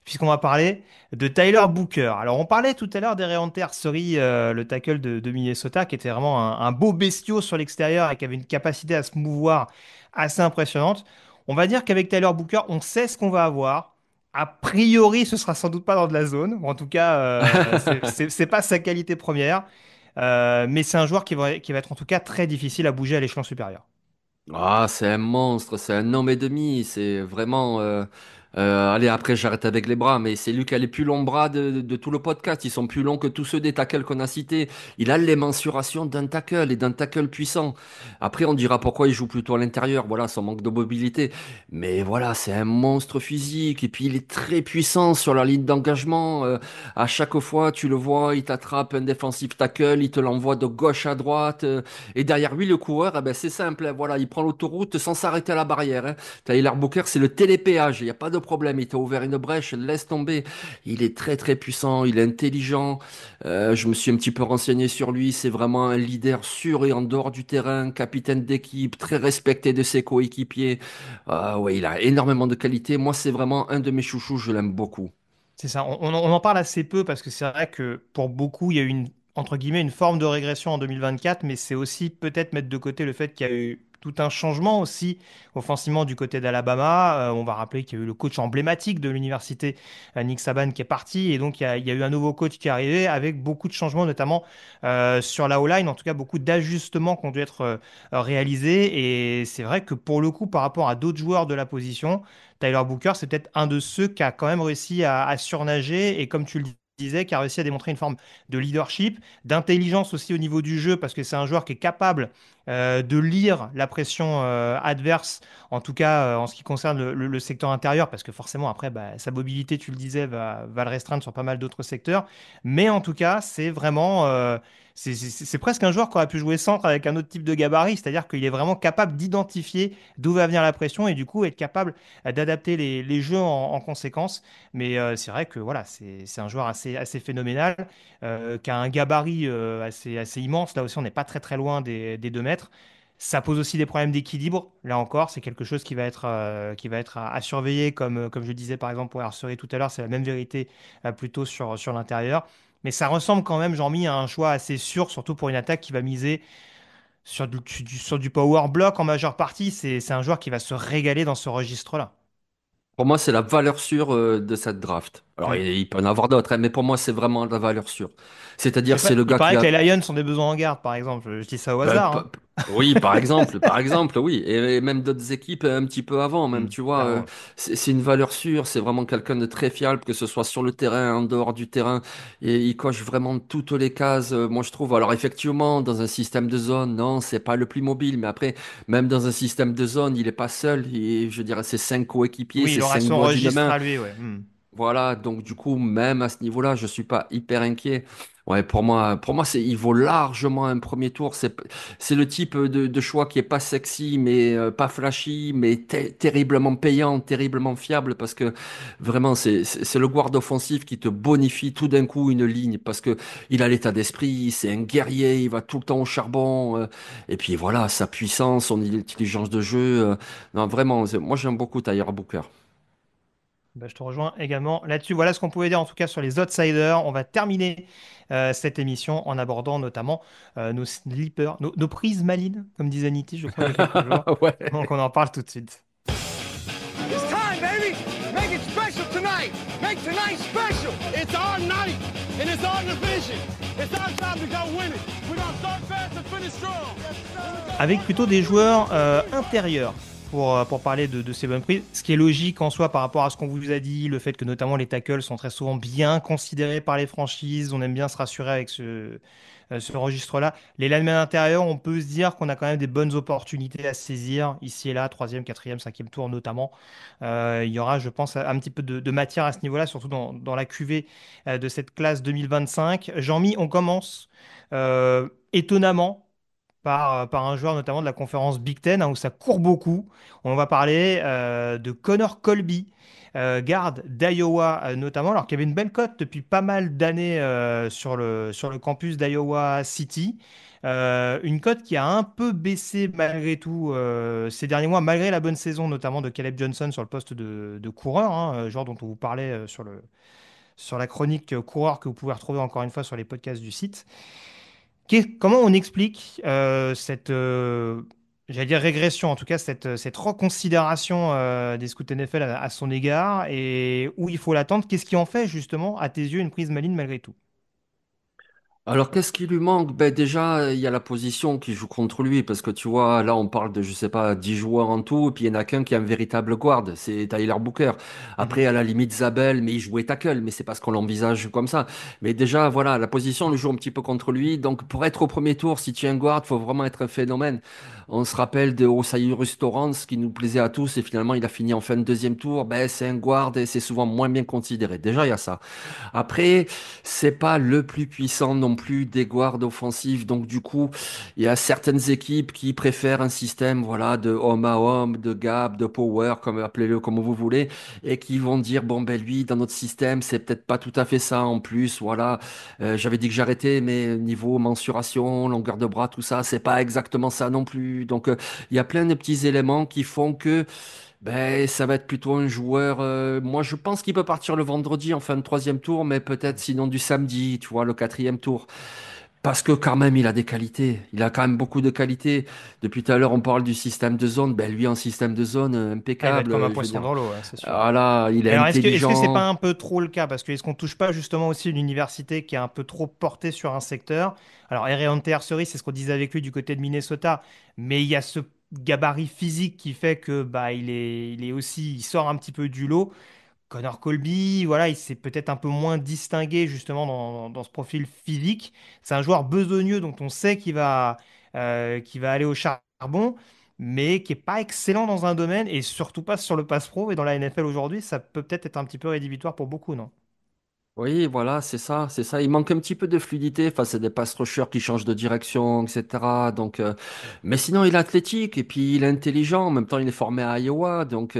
puisqu'on va parler de Tyler Booker. Alors, on parlait tout à l'heure d'Erion Tercery, le tackle de Minnesota, qui était vraiment un beau bestiau sur l'extérieur et qui avait une capacité à se mouvoir assez impressionnante. On va dire qu'avec Tyler Booker, on sait ce qu'on va avoir. A priori, ce sera sans doute pas dans de la zone. En tout cas, c'est pas sa qualité première. Mais c'est un joueur qui va être en tout cas très difficile à bouger à l'échelon supérieur. Ah, c'est un monstre, c'est un homme et demi, c'est vraiment... allez, après j'arrête avec les bras, mais c'est lui qui a les plus longs bras de tout le podcast. Ils sont plus longs que tous ceux des tackles qu'on a cités. Il a les mensurations d'un tackle et d'un tackle puissant. Après, on dira pourquoi il joue plutôt à l'intérieur, voilà, son manque de mobilité. Mais voilà, c'est un monstre physique et puis il est très puissant sur la ligne d'engagement. À chaque fois, tu le vois, il t'attrape un defensive tackle, il te l'envoie de gauche à droite. Et derrière lui, le coureur, eh ben, c'est simple, hein, voilà, il prend l'autoroute sans s'arrêter à la barrière. Hein. Tyler Booker, c'est le télépéage, il n'y a pas de problème. Il t'a ouvert une brèche, laisse tomber. Il est très très puissant, il est intelligent. Je me suis un petit peu renseigné sur lui. C'est vraiment un leader sûr et en dehors du terrain, capitaine d'équipe, très respecté de ses coéquipiers. Ouais, il a énormément de qualité. Moi, c'est vraiment un de mes chouchous, je l'aime beaucoup. C'est ça, on en parle assez peu parce que c'est vrai que pour beaucoup, il y a eu entre guillemets, une forme de régression en 2024, mais c'est aussi peut-être mettre de côté le fait qu'il y a eu tout un changement aussi offensivement du côté d'Alabama. On va rappeler qu'il y a eu le coach emblématique de l'université, Nick Saban, qui est parti, et donc il y a eu un nouveau coach qui est arrivé avec beaucoup de changements, notamment sur la O-line, en tout cas beaucoup d'ajustements qui ont dû être réalisés, et c'est vrai que pour le coup, par rapport à d'autres joueurs de la position, Tyler Booker, c'est peut-être un de ceux qui a quand même réussi à surnager et, comme tu le disais, qui a réussi à démontrer une forme de leadership, d'intelligence aussi au niveau du jeu, parce que c'est un joueur qui est capable de lire la pression adverse, en tout cas en ce qui concerne le secteur intérieur, parce que forcément après, bah, sa mobilité, tu le disais, va le restreindre sur pas mal d'autres secteurs. Mais en tout cas, c'est vraiment... c'est presque un joueur qui aurait pu jouer centre avec un autre type de gabarit, c'est-à-dire qu'il est vraiment capable d'identifier d'où va venir la pression et du coup être capable d'adapter les jeux en conséquence. Mais c'est vrai que voilà, c'est un joueur assez phénoménal, qui a un gabarit assez immense. Là aussi, on n'est pas très très loin des 2 mètres. Ça pose aussi des problèmes d'équilibre. Là encore, c'est quelque chose qui va être à surveiller, comme je disais par exemple pour Arcerie tout à l'heure, c'est la même vérité plutôt sur l'intérieur. Mais ça ressemble quand même, Jean-Mi, à un choix assez sûr, surtout pour une attaque qui va miser sur du power block en majeure partie. C'est un joueur qui va se régaler dans ce registre-là. Pour moi, c'est la valeur sûre de cette draft. Alors, Hmm. il peut y en avoir d'autres, hein, mais pour moi, c'est vraiment la valeur sûre. Je C'est-à-dire, sais pas, c'est le il gars qui paraît que a... les Lions ont des besoins en garde, par exemple. Je dis ça au Euh, hasard, p- hein. p- oui, par exemple, oui. Et même d'autres équipes un petit peu avant, même, Hmm, tu vois. clairement. C'est une valeur sûre, c'est vraiment quelqu'un de très fiable, que ce soit sur le terrain, en dehors du terrain. Et il coche vraiment toutes les cases, moi, je trouve. Alors, effectivement, dans un système de zone, non, c'est pas le plus mobile. Mais après, même dans un système de zone, il est pas seul. Et, je dirais, c'est cinq coéquipiers, Oui, c'est il aura cinq son doigts d'une registre main. à lui, ouais. Hmm. Voilà, donc du coup, même à ce niveau-là, je suis pas hyper inquiet. Ouais, pour moi, il vaut largement un premier tour. C'est le type de choix qui est pas sexy, mais pas flashy, mais terriblement payant, terriblement fiable, parce que vraiment, c'est le guard offensif qui te bonifie tout d'un coup une ligne, parce que il a l'état d'esprit, c'est un guerrier, il va tout le temps au charbon, et puis voilà, sa puissance, son intelligence de jeu. Non, vraiment, moi j'aime beaucoup Tyler Booker. Bah, je te rejoins également là-dessus. Voilà ce qu'on pouvait dire en tout cas sur les outsiders. On va terminer cette émission en abordant notamment nos sleepers, nos prises malines, comme disait Nitti, je crois, il y a quelques jours. Ouais. Donc on en parle tout de suite. It's time, baby. Make it special tonight. Make tonight special. It's our night, and it's our division. It's our time to go win it. We're gonna start fast and finish strong. Avec plutôt des joueurs intérieurs pour parler de ces bonnes prises. Ce qui est logique en soi par rapport à ce qu'on vous a dit, le fait que notamment les tackles sont très souvent bien considérés par les franchises. On aime bien se rassurer avec ce registre-là. Les linemen intérieurs, on peut se dire qu'on a quand même des bonnes opportunités à saisir ici et là, troisième, quatrième, cinquième tour notamment. Il y aura, je pense, un petit peu de matière à ce niveau-là, surtout dans la cuvée de cette classe 2025. Jean-Mi, on commence étonnamment par un joueur notamment de la conférence Big Ten, hein, où ça court beaucoup. On va parler de Connor Colby, garde d'Iowa notamment, alors qu'il y avait une belle cote depuis pas mal d'années sur le campus d'Iowa City. Une cote qui a un peu baissé malgré tout ces derniers mois, malgré la bonne saison notamment de Caleb Johnson sur le poste de coureur, hein, genre dont on vous parlait sur la chronique coureur que vous pouvez retrouver encore une fois sur les podcasts du site. Comment on explique j'allais dire régression, en tout cas cette reconsidération des scouts NFL à son égard et où il faut l'attendre? Qu'est-ce qui en fait justement, à tes yeux, une prise maligne malgré tout? Alors, qu'est-ce qui lui manque? Ben, déjà, il y a la position qui joue contre lui, parce que tu vois, là, on parle de, je sais pas, 10 joueurs en tout, et puis il n'y en a qu'un qui est un véritable guard, c'est Tyler Booker. Mhm. Après, à la limite, Zabel, mais il jouait tackle, mais c'est parce qu'on l'envisage comme ça. Mais déjà, voilà, la position le joue un petit peu contre lui, donc pour être au premier tour, si tu es un guard, faut vraiment être un phénomène. On se rappelle de Osiris Torrance, qui nous plaisait à tous, et finalement, il a fini en fin de deuxième tour, ben, c'est un guard, et c'est souvent moins bien considéré. Déjà, il y a ça. Après, c'est pas le plus puissant non plus des guards offensifs. Donc, du coup, il y a certaines équipes qui préfèrent un système, voilà, de homme à homme, de gap, de power, comme appelez-le comme vous voulez, et qui vont dire, bon, ben, lui, dans notre système, c'est peut-être pas tout à fait ça en plus. Voilà. J'avais dit que j'arrêtais, mais niveau mensuration, longueur de bras, tout ça, c'est pas exactement ça non plus. Donc, il y a plein de petits éléments qui font que ben, ça va être plutôt un joueur. Moi, je pense qu'il peut partir le vendredi en fin de troisième tour, mais peut-être sinon du samedi, tu vois, le quatrième tour. Parce que quand même, il a des qualités. Il a quand même beaucoup de qualités. Depuis tout à l'heure, on parle du système de zone. Ben, lui, en système de zone, Ah, il va être impeccable. comme un Je veux poisson dire, dans l'eau, ouais, c'est sûr. voilà, il est Et alors, est-ce que c'est pas intelligent. un peu trop le cas? Parce que est-ce qu'on touche pas justement aussi une université qui est un peu trop portée sur un secteur? Alors, Erion Tercery, c'est ce qu'on disait avec lui du côté de Minnesota, mais il y a ce gabarit physique qui fait que bah il est aussi, il sort un petit peu du lot. Connor Colby, voilà, il s'est peut-être un peu moins distingué justement dans ce profil physique. C'est un joueur besogneux dont on sait qu'il va aller au charbon, mais qui n'est pas excellent dans un domaine et surtout pas sur le pass pro. Et dans la NFL aujourd'hui, ça peut peut-être être un petit peu rédhibitoire pour beaucoup, non? Oui, voilà, c'est ça, c'est ça. Il manque un petit peu de fluidité face à des pass rushers qui changent de direction, etc. Donc, mais sinon, il est athlétique et puis il est intelligent. En même temps, il est formé à Iowa, donc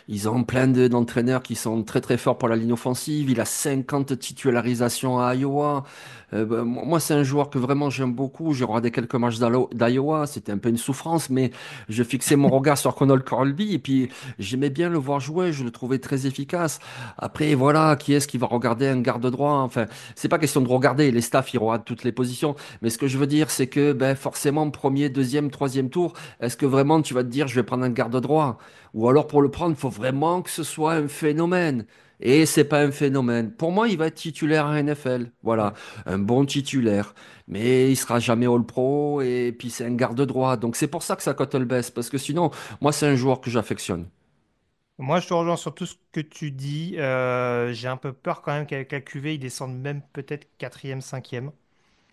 ils ont plein d'entraîneurs qui sont très très forts pour la ligne offensive. Il a 50 titularisations à Iowa. Moi, c'est un joueur que vraiment j'aime beaucoup. J'ai regardé quelques matchs d'Iowa. C'était un peu une souffrance, mais je fixais mon regard sur Connor Colby et puis j'aimais bien le voir jouer. Je le trouvais très efficace. Après, voilà, qui est-ce qui va regarder un garde droit? Enfin, c'est pas question de regarder. Les staffs, ils regardent toutes les positions. Mais ce que je veux dire, c'est que, ben, forcément, premier, deuxième, troisième tour, est-ce que vraiment tu vas te dire, je vais prendre un garde droit? Ou alors, pour le prendre, il faut vraiment que ce soit un phénomène. Et c'est pas un phénomène. Pour moi, il va être titulaire à NFL. Voilà, Hmm. un bon titulaire. Mais il sera jamais All-Pro. Et puis, c'est un garde droit. Donc, c'est pour ça que sa cote elle baisse. Parce que sinon, moi, c'est un joueur que j'affectionne. Moi, je te rejoins sur tout ce que tu dis. J'ai un peu peur quand même qu'avec la QV, il descende même peut-être quatrième, cinquième.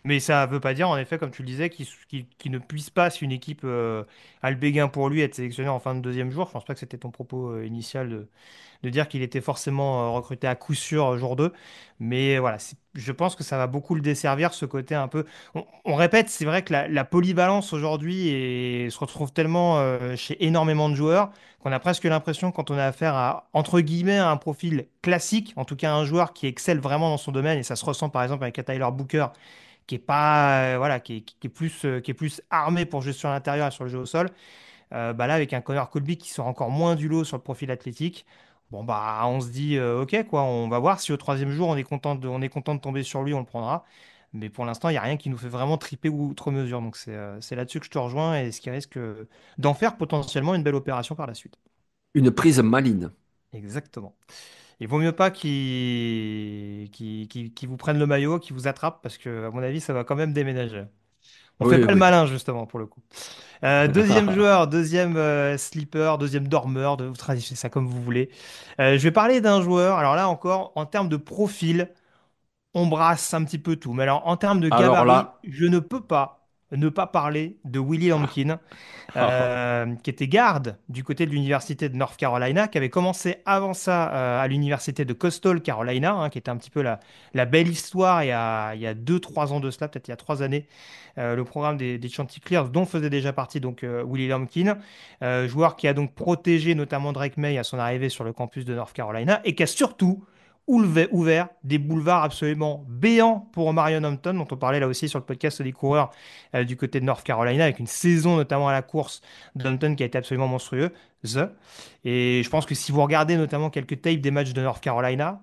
Mais ça ne veut pas dire, en effet, comme tu le disais, qu'il ne puisse pas, si une équipe a le béguin pour lui, être sélectionné en fin de deuxième jour. Je pense pas que c'était ton propos initial de dire qu'il était forcément recruté à coup sûr jour 2. Mais voilà, je pense que ça va beaucoup le desservir, ce côté un peu. On répète, c'est vrai que la polyvalence aujourd'hui se retrouve tellement chez énormément de joueurs qu'on a presque l'impression, quand on a affaire à, entre guillemets, à un profil classique, en tout cas un joueur qui excelle vraiment dans son domaine, et ça se ressent par exemple avec un Tyler Booker qui est pas voilà qui est plus armé pour jouer sur l'intérieur et sur le jeu au sol. Bah là avec un Connor Colby qui sort encore moins du lot sur le profil athlétique. Bon bah on se dit ok quoi, on va voir si au troisième jour on est content de tomber sur lui, on le prendra. Mais pour l'instant, il n'y a rien qui nous fait vraiment triper outre mesure. Donc c'est là-dessus que je te rejoins et ce qui risque d'en faire potentiellement une belle opération par la suite. Une prise maligne. Exactement. Il vaut mieux pas qu'ils vous prennent le maillot, qu'ils vous attrapent, parce que, à mon avis, ça va quand même déménager. On fait Oui, pas le oui. malin, justement, pour le coup. Deuxième joueur, deuxième sleeper, deuxième dormeur, vous traduisez ça comme vous voulez. Je vais parler d'un joueur, alors là encore, en termes de profil, on brasse un petit peu tout. Mais alors, en termes de Alors gabarit, là, je ne peux pas ne pas parler de Willie Lampkin qui était garde du côté de l'université de North Carolina, qui avait commencé avant ça à l'université de Coastal Carolina, hein, qui était un petit peu la belle histoire il y a 2-3 ans de cela, peut-être il y a 3 années, le programme des Chanticleers, dont faisait déjà partie donc Willie Lumpkin, joueur qui a donc protégé notamment Drake May à son arrivée sur le campus de North Carolina, et qui a surtout ouvert, des boulevards absolument béants pour Marion Hampton, dont on parlait là aussi sur le podcast des coureurs du côté de North Carolina, avec une saison notamment à la course d'Hampton qui a été absolument monstrueuse. Et je pense que si vous regardez notamment quelques tapes des matchs de North Carolina,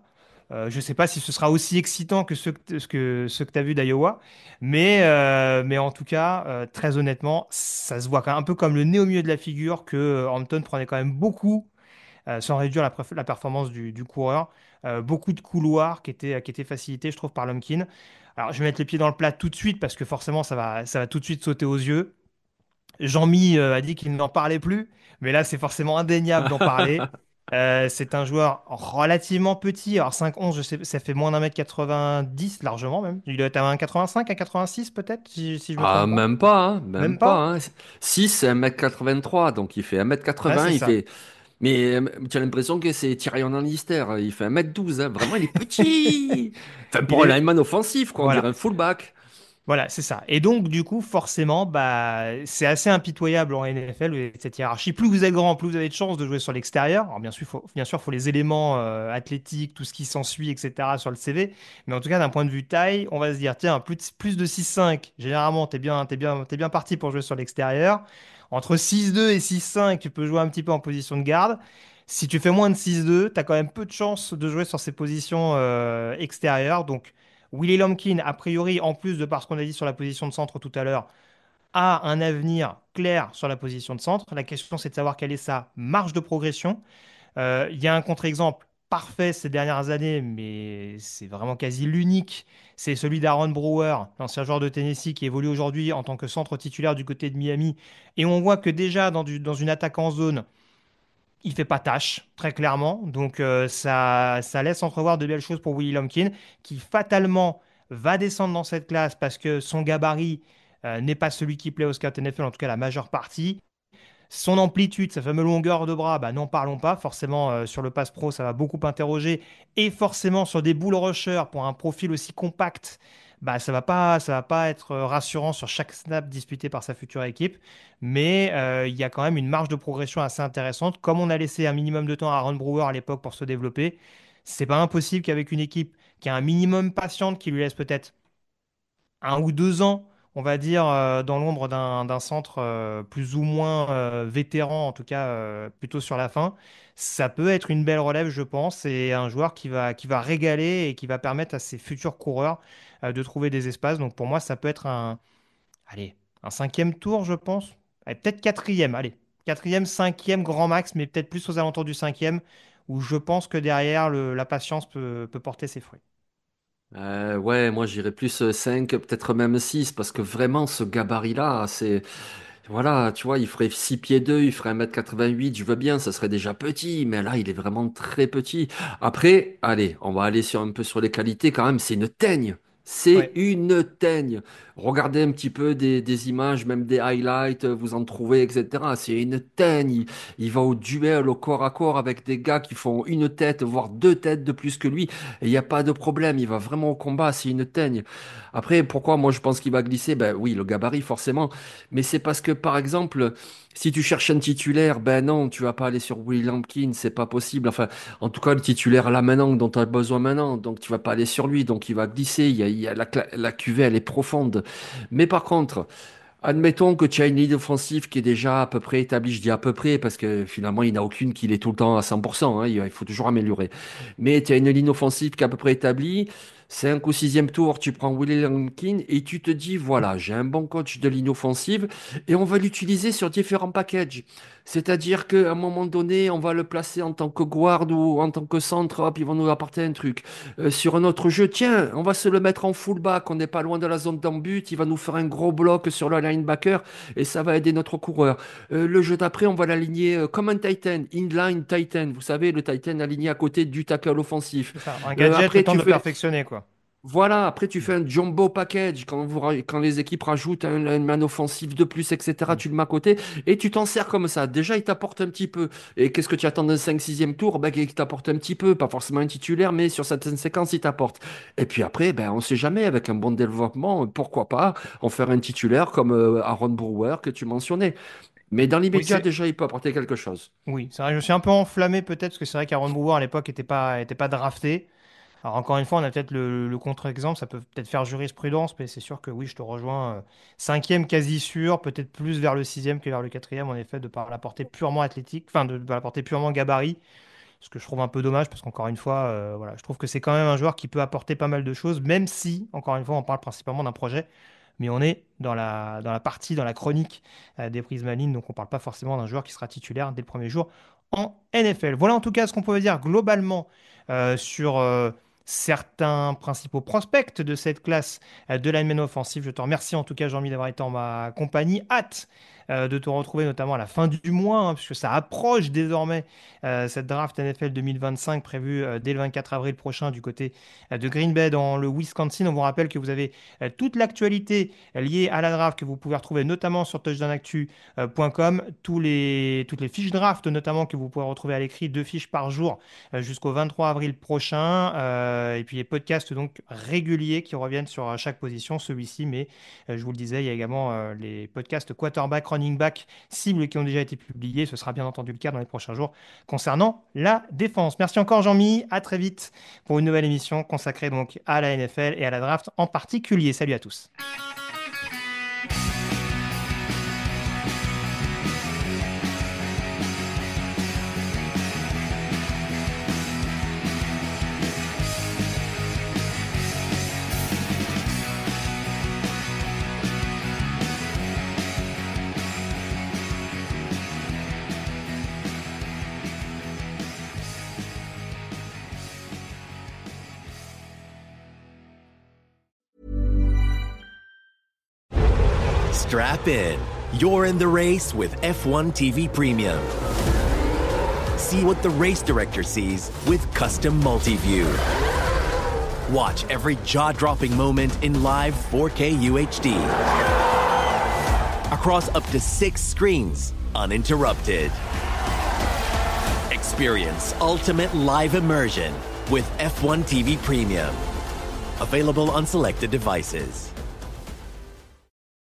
je ne sais pas si ce sera aussi excitant que ceux que tu as vus d'Iowa, mais en tout cas, très honnêtement, ça se voit quand même un peu comme le nez au milieu de la figure que Hampton prenait quand même beaucoup sans réduire la performance du coureur. Beaucoup de couloirs qui étaient facilités, je trouve, par Lumpkin. Alors, je vais mettre les pieds dans le plat tout de suite parce que forcément, ça va tout de suite sauter aux yeux. Jean-Mi a dit qu'il n'en parlait plus, mais là, c'est forcément indéniable d'en parler. C'est un joueur relativement petit. Alors, 5'11", je sais, ça fait moins d'1m90 largement même. Il doit être à 1,85, à 86 peut-être, si je me Ah, trompe pas. même pas, hein, Même même pas, pas? hein. 6, c'est 1m83, donc il fait Ouais, 1m80, c'est il ça. fait. Mais tu as l'impression que c'est Tyrion Lannister, il fait 1m12, hein. Vraiment, il est petit. Enfin, Il pour un est... lineman offensif, quoi, on dirait Voilà. un fullback. Voilà, c'est ça. Et donc, du coup, forcément, bah, c'est assez impitoyable en NFL, cette hiérarchie. Plus vous êtes grand, plus vous avez de chances de jouer sur l'extérieur. Alors, bien sûr, faut les éléments athlétiques, tout ce qui s'ensuit, etc. sur le CV. Mais en tout cas, d'un point de vue taille, on va se dire, tiens, plus de 6,5, généralement, t'es bien parti pour jouer sur l'extérieur. Entre 6,2 et 6,5, tu peux jouer un petit peu en position de garde. Si tu fais moins de 6,2, tu as quand même peu de chances de jouer sur ces positions extérieures. Donc, Willie Lumpkin, a priori, en plus de par ce qu'on a dit sur la position de centre tout à l'heure, a un avenir clair sur la position de centre. La question, c'est de savoir quelle est sa marge de progression. Il y a un contre-exemple parfait ces dernières années, mais c'est vraiment quasi l'unique. C'est celui d'Aaron Brewer, l'ancien joueur de Tennessee qui évolue aujourd'hui en tant que centre titulaire du côté de Miami. Et on voit que déjà dans une attaque en zone, il fait pas tâche, très clairement. Donc ça laisse entrevoir de belles choses pour Willie Lumpkin, qui fatalement va descendre dans cette classe parce que son gabarit n'est pas celui qui plaît au scout NFL, en tout cas la majeure partie. Son amplitude, sa fameuse longueur de bras, bah, n'en parlons pas. Forcément, sur le pass pro, ça va beaucoup interroger. Et forcément, sur des bull rushers, pour un profil aussi compact, bah, ça va pas être rassurant sur chaque snap disputé par sa future équipe. Mais il y a quand même une marge de progression assez intéressante. Comme on a laissé un minimum de temps à Aaron Brewer à l'époque pour se développer, c'est pas impossible qu'avec une équipe qui a un minimum patiente, qui lui laisse peut-être 1 ou 2 ans, on va dire, dans l'ombre d'un centre plus ou moins vétéran, en tout cas plutôt sur la fin. Ça peut être une belle relève, je pense, et un joueur qui va régaler et qui va permettre à ses futurs coureurs de trouver des espaces. Donc pour moi, ça peut être allez, un 5e tour, je pense. Allez, peut-être 4e, allez. 4e, 5e, grand max, mais peut-être plus aux alentours du 5e, où je pense que derrière, la patience peut porter ses fruits. Ouais, moi j'irais plus 5, peut-être même 6, parce que vraiment ce gabarit-là, c'est. Voilà, tu vois, il ferait 6 pieds 2, il ferait 1m88, je veux bien, ça serait déjà petit, mais là il est vraiment très petit. Après, allez, on va aller un peu sur les qualités quand même, c'est une teigne. C'est Ouais. une teigne. Regardez un petit peu des images, même des highlights, vous en trouvez, etc. C'est une teigne. Il va au duel, au corps à corps avec des gars qui font une tête, voire deux têtes de plus que lui. Et il n'y a pas de problème. Il va vraiment au combat. C'est une teigne. Après, pourquoi moi je pense qu'il va glisser? Ben oui, le gabarit, forcément. Mais c'est parce que, par exemple, si tu cherches un titulaire, ben non, tu vas pas aller sur Will Lampkin, c'est pas possible. Enfin, en tout cas, le titulaire là maintenant, dont tu as besoin maintenant, donc tu vas pas aller sur lui, donc il va glisser. Il y a la cuvée, elle est profonde. Mais par contre, admettons que tu as une ligne offensive qui est déjà à peu près établie. Je dis à peu près parce que finalement, il n'y en a aucune qui l'est tout le temps à 100%, hein, il faut toujours améliorer. Mais tu as une ligne offensive qui est à peu près établie. 5 ou 6e tour, tu prends Willie Lankin et tu te dis, voilà, j'ai un bon coach de ligne offensive et on va l'utiliser sur différents packages. C'est-à-dire qu'à un moment donné, on va le placer en tant que guard ou en tant que centre, hop, ils vont nous apporter un truc. Sur un autre jeu, tiens, on va se le mettre en fullback, on n'est pas loin de la zone d'embut, il va nous faire un gros bloc sur le linebacker et ça va aider notre coureur. Le jeu d'après, on va l'aligner comme un Titan, inline Titan, vous savez, le Titan aligné à côté du tackle offensif. C'est ça. Un gadget, le Après, temps tu de fais, perfectionner, quoi. voilà, après tu fais un jumbo package quand les équipes rajoutent un lineman offensif de plus, etc. Mm. Tu le mets à côté et tu t'en sers comme ça. Déjà, il t'apporte un petit peu. Et qu'est-ce que tu attends d'un 5 6e tour? Ben, il t'apporte un petit peu, pas forcément un titulaire, mais sur certaines séquences, il t'apporte. Et puis après, ben, on sait jamais, avec un bon développement, pourquoi pas en faire un titulaire comme Aaron Brewer que tu mentionnais. Mais dans Oui, l'immédiat, c'est déjà, il peut apporter quelque chose. oui, c'est vrai, je me suis un peu enflammé peut-être parce que c'est vrai qu'Aaron Brewer à l'époque était pas drafté. Alors encore une fois, on a peut-être le contre-exemple, ça peut peut-être faire jurisprudence, mais c'est sûr que oui, je te rejoins. Cinquième quasi sûr, peut-être plus vers le sixième que vers le quatrième, en effet, de par la portée purement athlétique, enfin de par la portée purement gabarit, ce que je trouve un peu dommage, parce qu'encore une fois, voilà, je trouve que c'est quand même un joueur qui peut apporter pas mal de choses, même si, encore une fois, on parle principalement d'un projet, mais on est dans la partie, dans la chronique des Prismalines, donc on ne parle pas forcément d'un joueur qui sera titulaire dès le premier jour en NFL. Voilà en tout cas ce qu'on pouvait dire globalement sur certains principaux prospects de cette classe de linemen offensif. Je te remercie en tout cas, Jean-Mi, d'avoir été en ma compagnie. Hâte de te retrouver notamment à la fin du mois, hein, puisque ça approche désormais cette draft NFL 2025 prévue dès le 24 avril prochain du côté de Green Bay dans le Wisconsin. On vous rappelle que vous avez toute l'actualité liée à la draft que vous pouvez retrouver notamment sur touchdownactu.com, toutes les fiches draft notamment que vous pouvez retrouver à l'écrit, 2 fiches par jour jusqu'au 23 avril prochain, et puis les podcasts donc réguliers qui reviennent sur chaque position, celui-ci, mais je vous le disais, il y a également les podcasts quarterback, running back, cibles qui ont déjà été publiés. Ce sera bien entendu le cas dans les prochains jours concernant la défense. Merci encore Jean-Mi, à très vite pour une nouvelle émission consacrée donc à la NFL et à la draft en particulier. Salut à tous. Strap in. You're in the race with F1 TV Premium. See what the race director sees with custom multi-view. Watch every jaw-dropping moment in live 4K UHD. Across up to 6 screens, uninterrupted. Experience ultimate live immersion with F1 TV Premium. Available on selected devices.